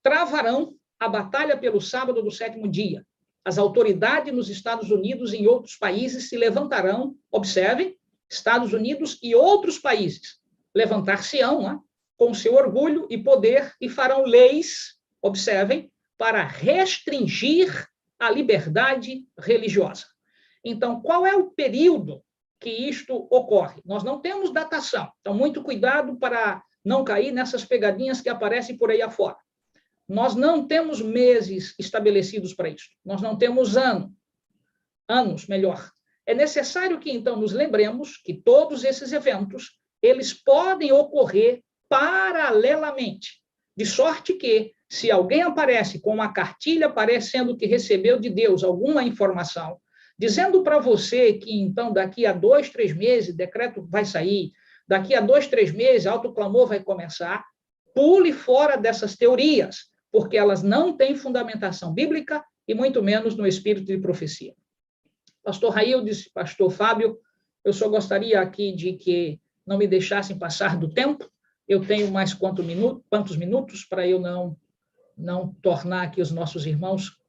travarão a batalha pelo sábado do sétimo dia. As autoridades nos Estados Unidos e em outros países se levantarão, observem, Estados Unidos e outros países, levantar-se-ão, né, com seu orgulho e poder e farão leis, observem, para restringir a liberdade religiosa. Então, qual é o período que isto ocorre. Nós não temos datação, então muito cuidado para não cair nessas pegadinhas que aparecem por aí afora. Nós não temos meses estabelecidos para isso, nós não temos anos, melhor. É necessário que, então, nos lembremos que todos esses eventos, eles podem ocorrer paralelamente, de sorte que, se alguém aparece com uma cartilha parecendo que recebeu de Deus alguma informação, dizendo para você que, então, daqui a 2, 3 meses, decreto vai sair, daqui a 2, 3 meses, autoclamor vai começar, pule fora dessas teorias, porque elas não têm fundamentação bíblica e muito menos no espírito de profecia. Pastor Raildes, pastor Fábio, eu só gostaria aqui de que não me deixassem passar do tempo. Eu tenho mais quantos minutos para eu não tornar aqui os nossos irmãos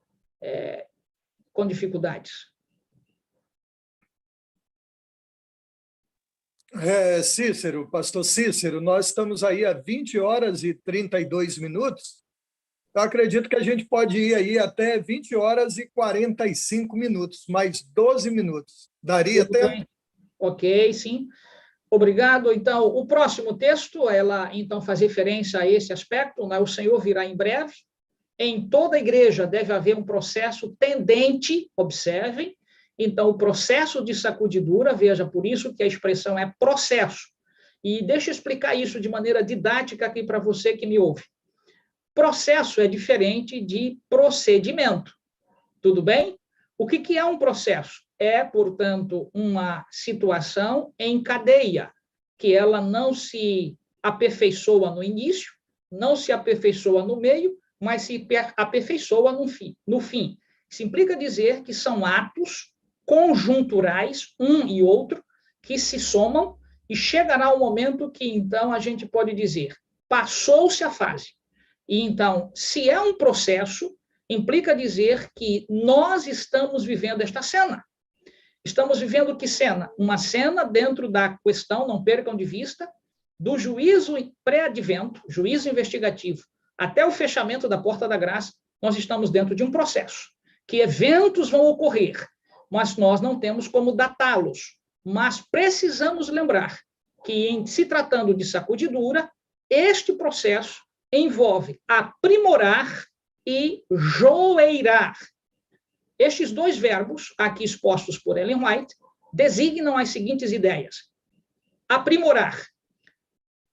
com dificuldades. Cícero, pastor Cícero, nós estamos aí a 20 horas e 32 minutos. Eu acredito que a gente pode ir aí até 20 horas e 45 minutos, mais 12 minutos. Daria tempo? Ok, sim. Obrigado. Então, o próximo texto, ela então faz referência a esse aspecto, né? O Senhor virá em breve. Em toda a igreja deve haver um processo tendente, observem. Então, o processo de sacudidura, veja, por isso que a expressão é processo. E deixa eu explicar isso de maneira didática aqui para você que me ouve. Processo é diferente de procedimento. Tudo bem? O que é um processo? É, portanto, uma situação em cadeia, que ela não se aperfeiçoa no início, não se aperfeiçoa no meio, mas se aperfeiçoa no fim. Isso implica dizer que são atos conjunturais, um e outro, que se somam e chegará o momento que, então, a gente pode dizer, passou-se a fase. E, então, se é um processo, implica dizer que nós estamos vivendo esta cena. Estamos vivendo que cena? Uma cena dentro da questão, não percam de vista, do juízo pré-advento, juízo investigativo, até o fechamento da porta da graça, nós estamos dentro de um processo, que eventos vão ocorrer, mas nós não temos como datá-los. Mas precisamos lembrar que, em se tratando de sacudidura, este processo envolve aprimorar e joeirar. Estes dois verbos, aqui expostos por Ellen White, designam as seguintes ideias. Aprimorar.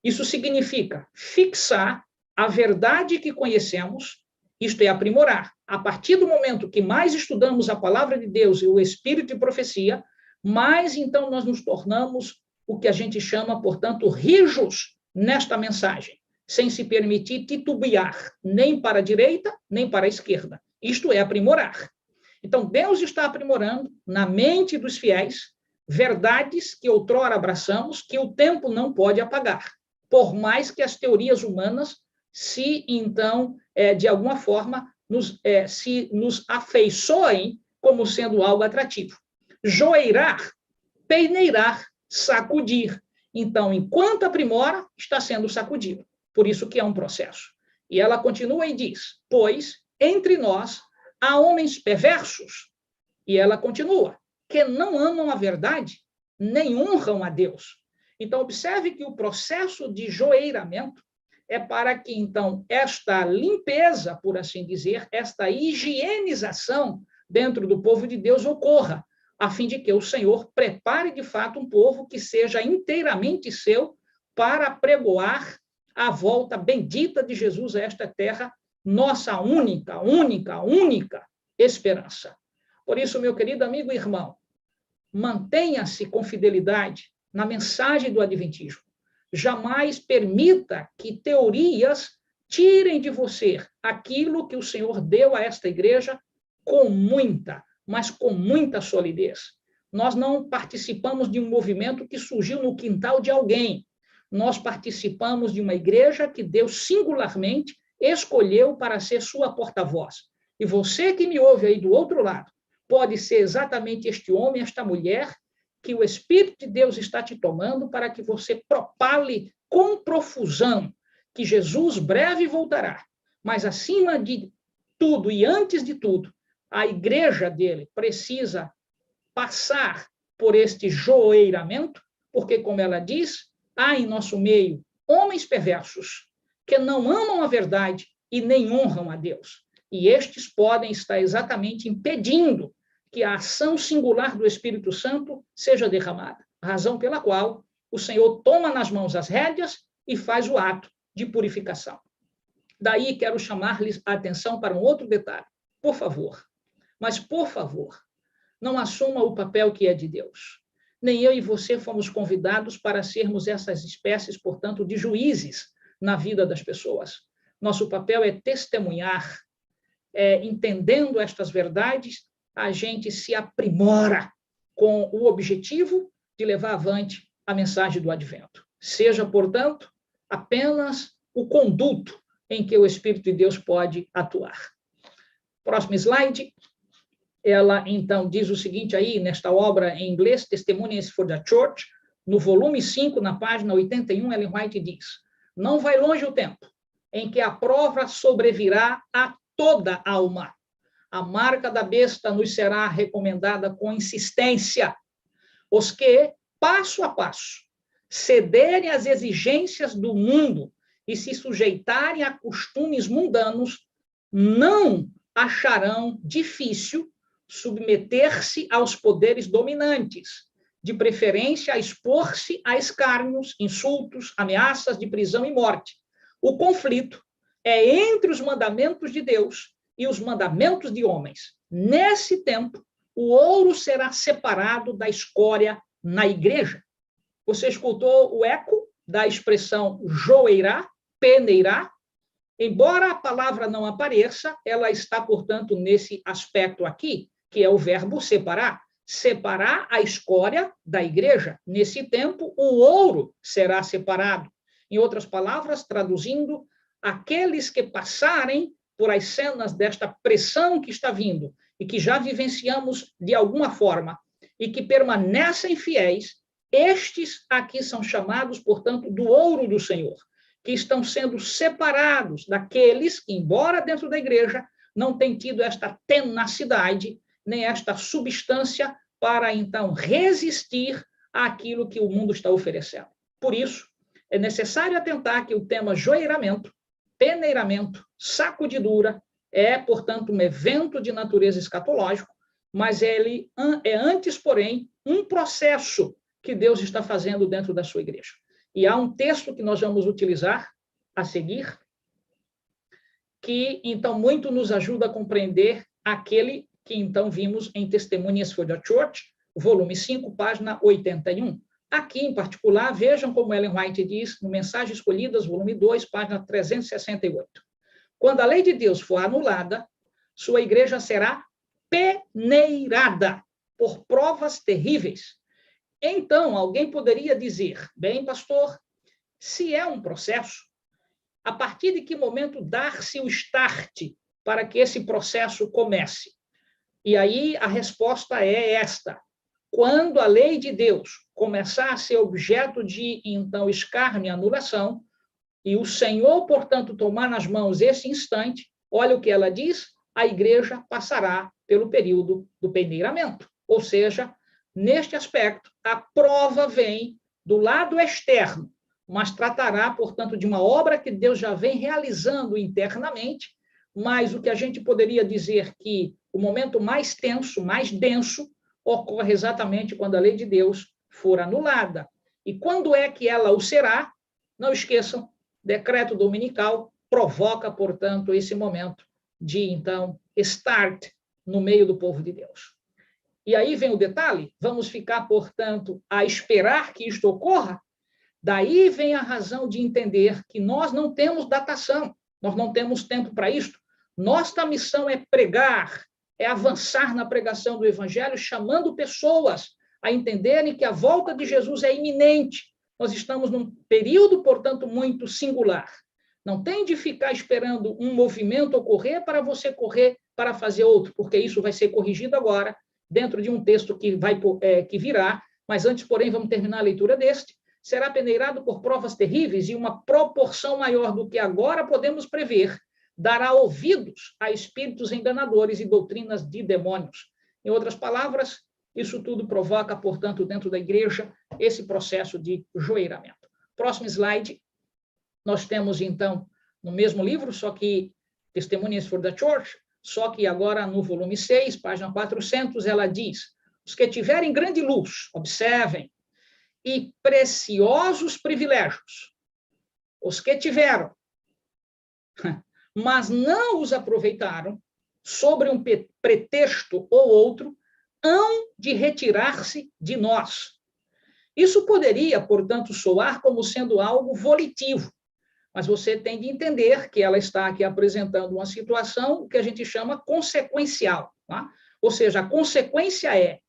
Isso significa fixar a verdade que conhecemos, isto é, aprimorar. A partir do momento que mais estudamos a palavra de Deus e o espírito de profecia, mais então nós nos tornamos o que a gente chama, portanto, rijos nesta mensagem, sem se permitir titubear, nem para a direita, nem para a esquerda. Isto é aprimorar. Então, Deus está aprimorando na mente dos fiéis verdades que outrora abraçamos, que o tempo não pode apagar, por mais que as teorias humanas se, então, de alguma forma, nos afeiçoem como sendo algo atrativo. Joeirar, peneirar, sacudir. Então, enquanto aprimora, está sendo sacudido. Por isso que é um processo. E ela continua e diz, pois, entre nós há homens perversos, e ela continua, que não amam a verdade, nem honram a Deus. Então, observe que o processo de joeiramento é para que, então, esta limpeza, por assim dizer, esta higienização dentro do povo de Deus ocorra, a fim de que o Senhor prepare, de fato, um povo que seja inteiramente seu para pregoar a volta bendita de Jesus a esta terra, nossa única esperança. Por isso, meu querido amigo e irmão, mantenha-se com fidelidade na mensagem do Adventismo. Jamais permita que teorias tirem de você aquilo que o Senhor deu a esta igreja com muita, mas com muita solidez. Nós não participamos de um movimento que surgiu no quintal de alguém. Nós participamos de uma igreja que Deus singularmente escolheu para ser sua porta-voz. E você que me ouve aí do outro lado, pode ser exatamente este homem, esta mulher, que o Espírito de Deus está te tomando para que você propale com profusão que Jesus breve voltará. Mas, acima de tudo e antes de tudo, a igreja dele precisa passar por este joeiramento, porque, como ela diz, há em nosso meio homens perversos que não amam a verdade e nem honram a Deus. E estes podem estar exatamente impedindo que a ação singular do Espírito Santo seja derramada, razão pela qual o Senhor toma nas mãos as rédeas e faz o ato de purificação. Daí quero chamar-lhes a atenção para um outro detalhe. Por favor, mas por favor, não assuma o papel que é de Deus. Nem eu e você fomos convidados para sermos essas espécies, portanto, de juízes na vida das pessoas. Nosso papel é testemunhar, entendendo estas verdades, a gente se aprimora com o objetivo de levar avante a mensagem do advento. Seja, portanto, apenas o conduto em que o Espírito de Deus pode atuar. Próximo slide. Ela, então, diz o seguinte aí, nesta obra em inglês, Testimonies for the Church, no volume 5, na página 81, Ellen White diz: não vai longe o tempo em que a prova sobrevirá a toda alma. A marca da besta nos será recomendada com insistência. Os que, passo a passo, cederem às exigências do mundo e se sujeitarem a costumes mundanos, não acharão difícil submeter-se aos poderes dominantes, de preferência a expor-se a escárnios, insultos, ameaças de prisão e morte. O conflito é entre os mandamentos de Deus e os mandamentos de homens. Nesse tempo, o ouro será separado da escória na igreja. Você escutou o eco da expressão joeirar, peneirar? Embora a palavra não apareça, ela está, portanto, nesse aspecto aqui, que é o verbo separar. Separar a escória da igreja. Nesse tempo, o ouro será separado. Em outras palavras, traduzindo, aqueles que passarem por as cenas desta pressão que está vindo e que já vivenciamos de alguma forma e que permanecem fiéis, estes aqui são chamados, portanto, do ouro do Senhor, que estão sendo separados daqueles que, embora dentro da igreja, não têm tido esta tenacidade, nem esta substância para, então, resistir àquilo que o mundo está oferecendo. Por isso, é necessário atentar que o tema joeiramento, peneiramento, sacudidura, é, portanto, um evento de natureza escatológico, mas ele é antes, porém, um processo que Deus está fazendo dentro da sua igreja. E há um texto que nós vamos utilizar a seguir, que, então, muito nos ajuda a compreender aquele que, então, vimos em Testimonies for the Church, volume 5, página 81. Aqui, em particular, vejam como Ellen White diz no Mensagens Escolhidas, volume 2, página 368. Quando a lei de Deus for anulada, sua igreja será peneirada por provas terríveis. Então, alguém poderia dizer, bem, pastor, se é um processo, a partir de que momento dar-se o start para que esse processo comece? E aí a resposta é esta: quando a lei de Deus começar a ser objeto de, então, escárnio e anulação, e o Senhor, portanto, tomar nas mãos esse instante, olha o que ela diz, a igreja passará pelo período do peneiramento. Ou seja, neste aspecto, a prova vem do lado externo, mas tratará, portanto, de uma obra que Deus já vem realizando internamente, mas o que a gente poderia dizer que o momento mais tenso, mais denso, ocorre exatamente quando a lei de Deus for anulada. E quando é que ela o será? Não esqueçam, decreto dominical provoca, portanto, esse momento de, então, start no meio do povo de Deus. E aí vem o detalhe, vamos ficar, portanto, a esperar que isto ocorra? Daí vem a razão de entender que nós não temos datação, nós não temos tempo para isto. Nossa missão é pregar, é avançar na pregação do Evangelho, chamando pessoas a entenderem que a volta de Jesus é iminente. Nós estamos num período, portanto, muito singular. Não tem de ficar esperando um movimento ocorrer para você correr para fazer outro, porque isso vai ser corrigido agora, dentro de um texto que virá, mas antes, porém, vamos terminar a leitura deste. Será peneirado por provas terríveis e uma proporção maior do que agora podemos prever, dará ouvidos a espíritos enganadores e doutrinas de demônios. Em outras palavras, Isso tudo provoca, portanto, dentro da igreja, esse processo de joeiramento. Próximo slide, nós temos, então, no mesmo livro, só que Testimonies for the Church, só que agora no volume 6, página 400, ela diz: os que tiverem grande luz, observem, e preciosos privilégios, os que tiveram, mas não os aproveitaram, sobre um pretexto ou outro, hão de retirar-se de nós. Isso poderia, portanto, soar como sendo algo volitivo, mas você tem de entender que ela está aqui apresentando uma situação que a gente chama consequencial. Tá? Ou seja, a consequência é,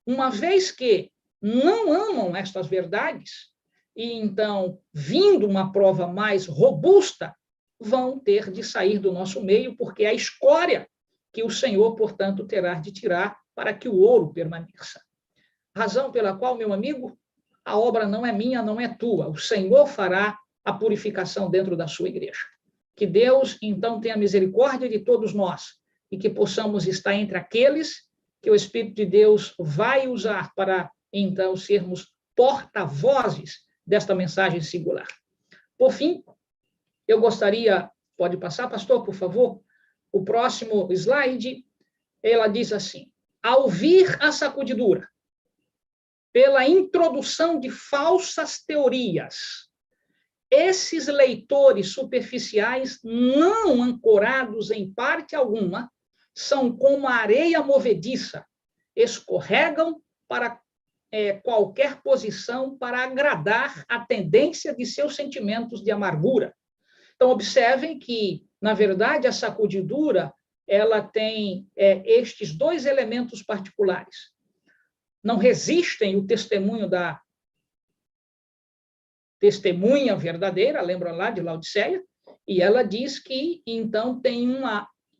uma vez que não amam estas verdades, e então, vindo uma prova mais robusta, vão ter de sair do nosso meio, porque é a escória que o Senhor, portanto, terá de tirar para que o ouro permaneça. Razão pela qual, meu amigo, a obra não é minha, não é tua. O Senhor fará a purificação dentro da sua igreja. Que Deus, então, tenha misericórdia de todos nós e que possamos estar entre aqueles que o Espírito de Deus vai usar para, então, sermos porta-vozes desta mensagem singular. Por fim, eu gostaria, pode passar, pastor, por favor, o próximo slide, ela diz assim: ao vir a sacudidura, pela introdução de falsas teorias, esses leitores superficiais, não ancorados em parte alguma, são como a areia movediça, escorregam para qualquer posição para agradar a tendência de seus sentimentos de amargura. Então, observem que, na verdade, a sacudidura ela tem estes dois elementos particulares. Não resistem o testemunho da testemunha verdadeira, lembram lá de Laodiceia? E ela diz que, então, tem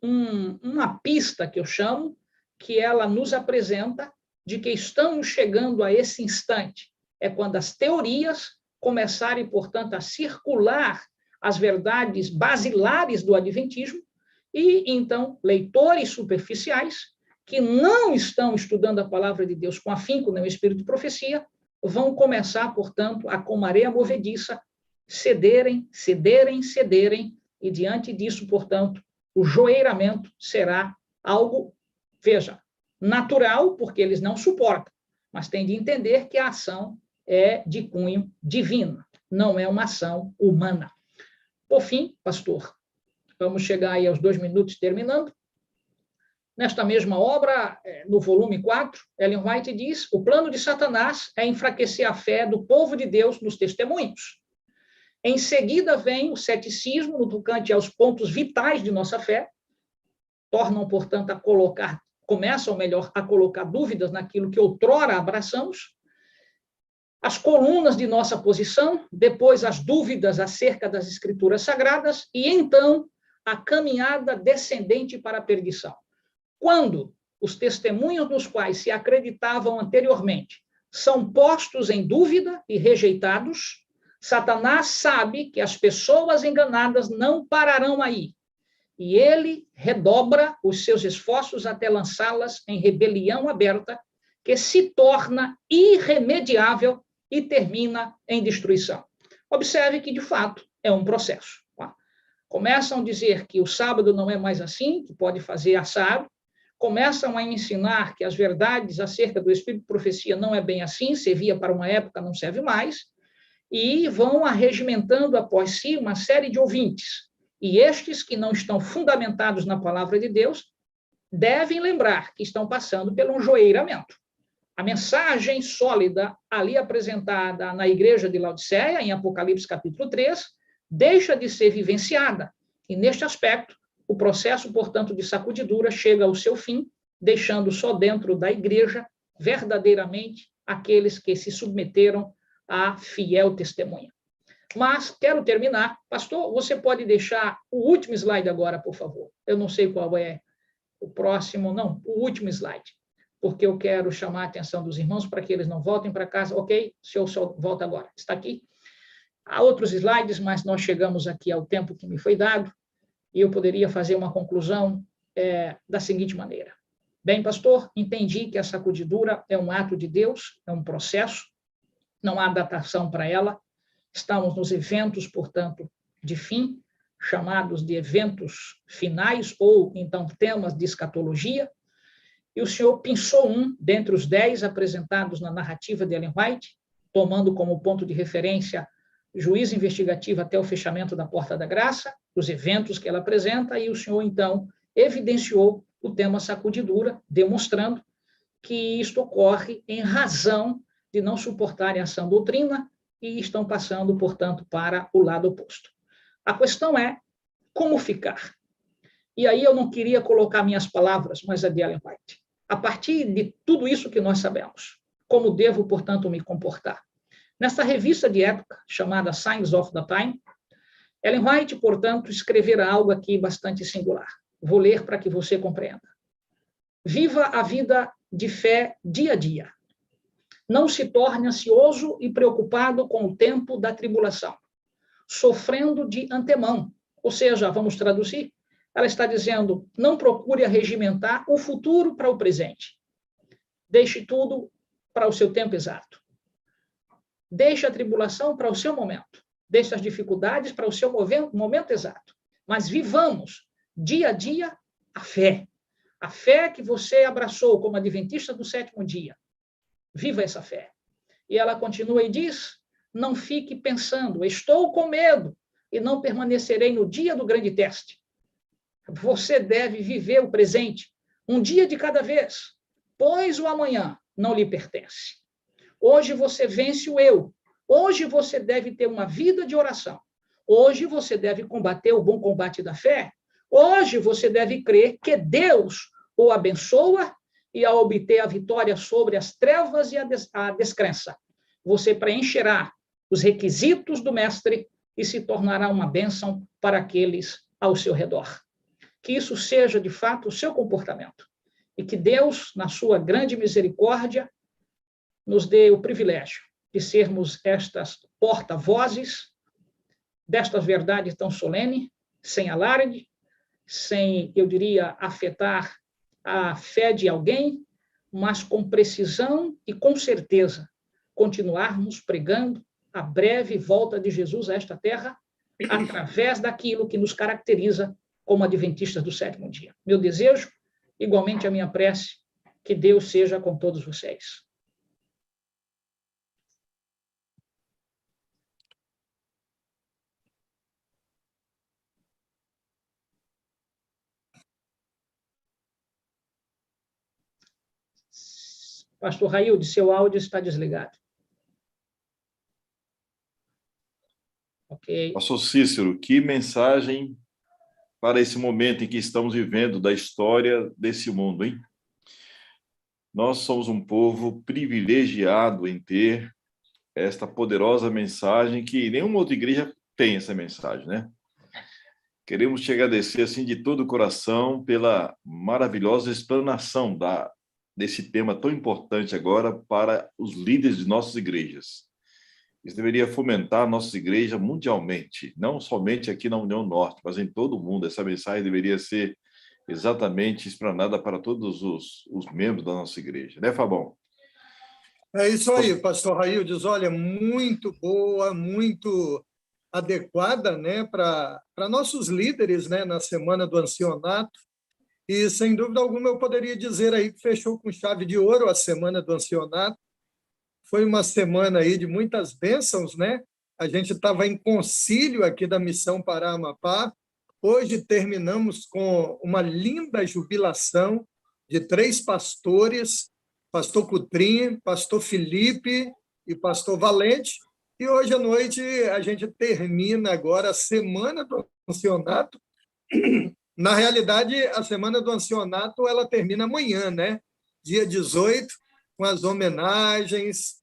uma pista, que eu chamo, que ela nos apresenta de que estamos chegando a esse instante. É quando as teorias começarem, portanto, a circular as verdades basilares do adventismo, e, então, leitores superficiais, que não estão estudando a palavra de Deus com afinco, nem o espírito de profecia, vão começar, portanto, a, como areia movediça, cederem, e diante disso, portanto, o joeiramento será algo, veja, natural, porque eles não suportam, mas tem de entender que a ação é de cunho divino, não é uma ação humana. Por fim, pastor, vamos chegar aí aos 2 minutos terminando. Nesta mesma obra, no volume 4, Ellen White diz: o plano de Satanás é enfraquecer a fé do povo de Deus nos testemunhos. Em seguida vem o ceticismo no tocante aos pontos vitais de nossa fé, tornam, portanto, começam, melhor, a colocar dúvidas naquilo que outrora abraçamos, as colunas de nossa posição, depois as dúvidas acerca das escrituras sagradas, e então a caminhada descendente para a perdição. Quando os testemunhos nos quais se acreditavam anteriormente são postos em dúvida e rejeitados, Satanás sabe que as pessoas enganadas não pararão aí, e ele redobra os seus esforços até lançá-las em rebelião aberta, que se torna irremediável e termina em destruição. Observe que, de fato, é um processo. Tá? Começam a dizer que o sábado não é mais assim, que pode fazer assado, começam a ensinar que as verdades acerca do Espírito de Profecia não é bem assim, servia para uma época, não serve mais, e vão arregimentando após si uma série de ouvintes. E estes que não estão fundamentados na palavra de Deus devem lembrar que estão passando por um joeiramento. A mensagem sólida ali apresentada na igreja de Laodiceia, em Apocalipse capítulo 3, deixa de ser vivenciada. E, neste aspecto, o processo, portanto, de sacudidura chega ao seu fim, deixando só dentro da igreja, verdadeiramente, aqueles que se submeteram à fiel testemunha. Mas quero terminar. Pastor, você pode deixar o último slide agora, por favor? Eu não sei qual é o próximo, não, o último slide, porque eu quero chamar a atenção dos irmãos para que eles não voltem para casa. Ok, o senhor só volta agora. Está aqui. Há outros slides, mas nós chegamos aqui ao tempo que me foi dado, e eu poderia fazer uma conclusão da seguinte maneira. Bem, pastor, entendi que a sacudidura é um ato de Deus, é um processo, não há datação para ela. Estamos nos eventos, portanto, de fim, chamados de eventos finais, ou então temas de escatologia, e o senhor pensou um dentre os 10 apresentados na narrativa de Ellen White, tomando como ponto de referência juízo investigativo até o fechamento da Porta da Graça, os eventos que ela apresenta, e o senhor, então, evidenciou o tema sacudidura, demonstrando que isto ocorre em razão de não suportarem a sã doutrina e estão passando, portanto, para o lado oposto. A questão é como ficar. E aí eu não queria colocar minhas palavras, mas a de Ellen White. A partir de tudo isso que nós sabemos, como devo, portanto, me comportar? Nessa revista de época, chamada Signs of the Time, Ellen White, portanto, escreverá algo aqui bastante singular. Vou ler para que você compreenda. Viva a vida de fé dia a dia. Não se torne ansioso e preocupado com o tempo da tribulação, sofrendo de antemão. Ou seja, vamos traduzir, ela está dizendo, não procure arregimentar o futuro para o presente. Deixe tudo para o seu tempo exato. Deixe a tribulação para o seu momento. Deixe as dificuldades para o seu momento exato. Mas vivamos, dia a dia, a fé. A fé que você abraçou como adventista do sétimo dia. Viva essa fé. E ela continua e diz, não fique pensando, estou com medo e não permanecerei no dia do grande teste. Você deve viver o presente, um dia de cada vez, pois o amanhã não lhe pertence. Hoje você vence o eu. Hoje você deve ter uma vida de oração. Hoje você deve combater o bom combate da fé. Hoje você deve crer que Deus o abençoa e ao obter a vitória sobre as trevas e a descrença, você preencherá os requisitos do mestre e se tornará uma bênção para aqueles ao seu redor. Que isso seja, de fato, o seu comportamento. E que Deus, na sua grande misericórdia, nos dê o privilégio de sermos estas porta-vozes destas verdades tão solenes, sem alarde, sem, eu diria, afetar a fé de alguém, mas com precisão e com certeza continuarmos pregando a breve volta de Jesus a esta terra através daquilo que nos caracteriza como adventistas do sétimo dia. Meu desejo, igualmente a minha prece, que Deus seja com todos vocês. Pastor Railde, seu áudio está desligado. Ok. Pastor Cícero, que mensagem para esse momento em que estamos vivendo da história desse mundo, hein? Nós somos um povo privilegiado em ter esta poderosa mensagem que nenhuma outra igreja tem essa mensagem, né? Queremos te agradecer, assim, de todo o coração pela maravilhosa explanação desse tema tão importante agora para os líderes de nossas igrejas. Isso deveria fomentar a nossa igreja mundialmente, não somente aqui na União Norte, mas em todo o mundo. Essa mensagem deveria ser exatamente explanada para todos os membros da nossa igreja. Né, Fabão? É isso aí, pastor Raildes. Olha, muito boa, muito adequada, né, para nossos líderes, né, na Semana do Ancianato. E, sem dúvida alguma, eu poderia dizer aí que fechou com chave de ouro a Semana do Ancianato. Foi uma semana aí de muitas bênçãos, né? A gente estava em concílio aqui da Missão Pará Amapá. Hoje terminamos com uma linda jubilação de 3 pastores, pastor Cutrim, pastor Felipe e pastor Valente. E hoje à noite a gente termina agora a Semana do Ancianato. Na realidade, a Semana do Ancianato ela termina amanhã, né? Dia 18, com as homenagens,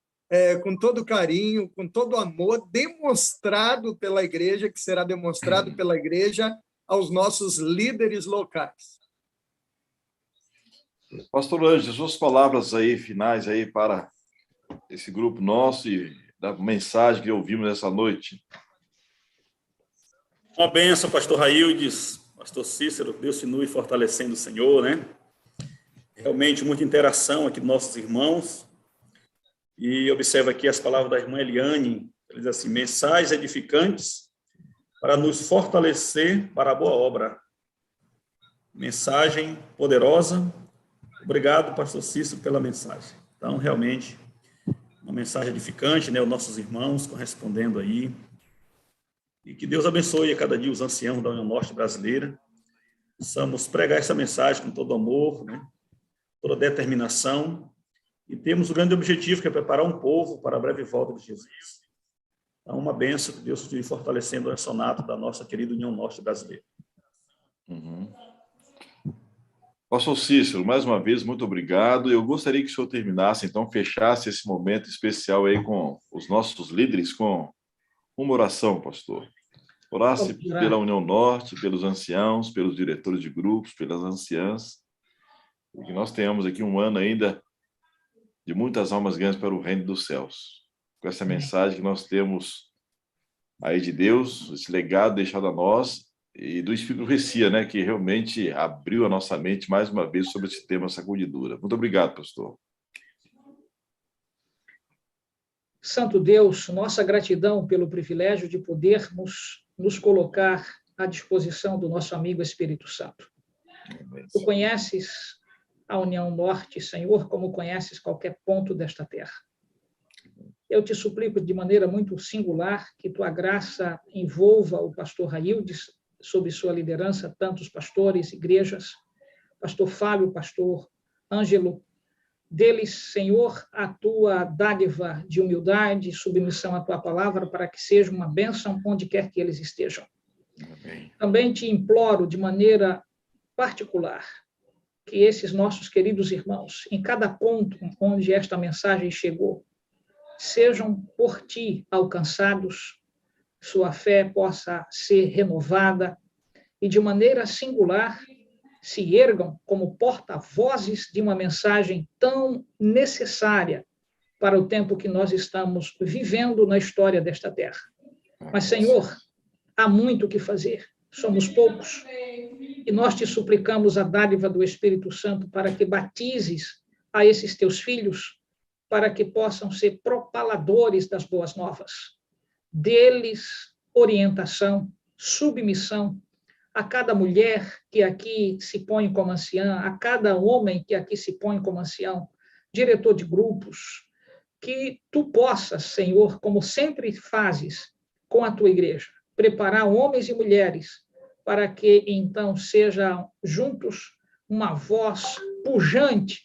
com todo carinho, com todo amor, demonstrado pela igreja, que será demonstrado pela igreja aos nossos líderes locais. Pastor Ângelo, suas palavras aí, finais aí para esse grupo nosso e da mensagem que ouvimos essa noite. Uma bênção, pastor Raildes, pastor Cícero, Deus continue fortalecendo o Senhor, né? realmente muita interação aqui dos nossos irmãos. E observa aqui as palavras da irmã Eliane, ela diz assim: mensagens edificantes para nos fortalecer para a boa obra. Mensagem poderosa. Obrigado, pastor Cícero, pela mensagem. Então, realmente, uma mensagem edificante, né? Os nossos irmãos correspondendo aí. E que Deus abençoe a cada dia os anciãos da União Norte Brasileira. Possamos pregar essa mensagem com todo amor, né? Toda determinação. E temos o grande objetivo, que é preparar um povo para a breve volta de Jesus. Então, uma bênção, que Deus continue fortalecendo o orçanato da nossa querida União Norte Brasileira. Uhum. Pastor Cícero, mais uma vez, muito obrigado. Eu gostaria que o senhor terminasse, então, fechasse esse momento especial aí com os nossos líderes, com uma oração, pastor. Orasse pela União Norte, pelos anciãos, pelos diretores de grupos, pelas anciãs, e que nós tenhamos aqui um ano ainda de muitas almas ganhas para o reino dos céus. Com essa mensagem que nós temos aí de Deus, esse legado deixado a nós, e do Espírito Recia, né, que realmente abriu a nossa mente mais uma vez sobre esse tema sacudidura. Muito obrigado, pastor. Santo Deus, nossa gratidão pelo privilégio de podermos nos colocar à disposição do nosso amigo Espírito Santo. Tu conheces a União Norte, Senhor, como conheces qualquer ponto desta terra. Eu te suplico de maneira muito singular que tua graça envolva o pastor Raildes, sob sua liderança, tantos pastores, igrejas, pastor Fábio, pastor Ângelo, deles, Senhor, a tua dádiva de humildade, submissão à tua palavra, para que seja uma bênção onde quer que eles estejam. Amém. Também te imploro de maneira particular que esses nossos queridos irmãos, em cada ponto onde esta mensagem chegou, sejam por ti alcançados, sua fé possa ser renovada e, de maneira singular, se ergam como porta-vozes de uma mensagem tão necessária para o tempo que nós estamos vivendo na história desta terra. Mas, Senhor, há muito o que fazer, somos poucos, e nós te suplicamos a dádiva do Espírito Santo para que batizes a esses teus filhos, para que possam ser propaladores das boas novas. Deles, orientação, submissão, a cada mulher que aqui se põe como anciã, a cada homem que aqui se põe como ancião, diretor de grupos, que tu possas, Senhor, como sempre fazes com a tua igreja, preparar homens e mulheres para que, então, sejam juntos uma voz pujante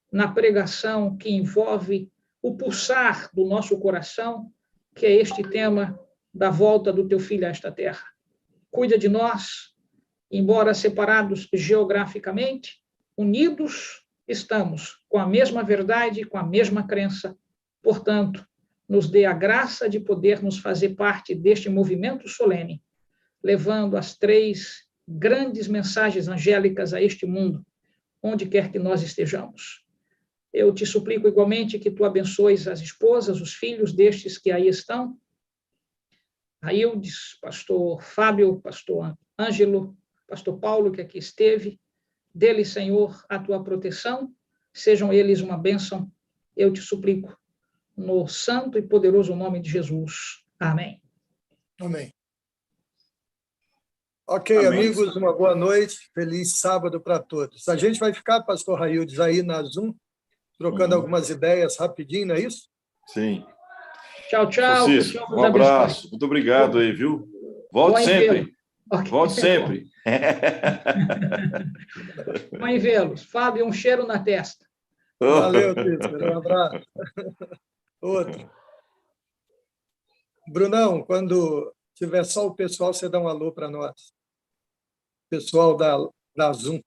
na pregação que envolve o pulsar do nosso coração, que é este tema da volta do teu filho a esta terra. Cuida de nós, embora separados geograficamente, unidos estamos com a mesma verdade, com a mesma crença. Portanto, nos dê a graça de podermos fazer parte deste movimento solene, levando as 3 grandes mensagens angélicas a este mundo, onde quer que nós estejamos. Eu te suplico igualmente que tu abençoes as esposas, os filhos destes que aí estão, Raildes, pastor Fábio, pastor Ângelo, pastor Paulo, que aqui esteve, deles, Senhor, a tua proteção, sejam eles uma bênção, eu te suplico, no santo e poderoso nome de Jesus. Amém. Amém. Ok, Amém. amigos, uma boa noite, feliz sábado para todos. A gente vai ficar, pastor Raildes, aí na Zoom, trocando algumas ideias rapidinho, não é isso? Sim. Tchau, tchau. Cícero, um abraço. Muito obrigado aí, viu? Volte sempre. Okay. Volte sempre. Bom vê-los. Fábio, um cheiro na testa. Valeu, Cícero. Um abraço. Outro. Brunão, quando tiver só o pessoal, você dá um alô para nós. Pessoal da Zoom.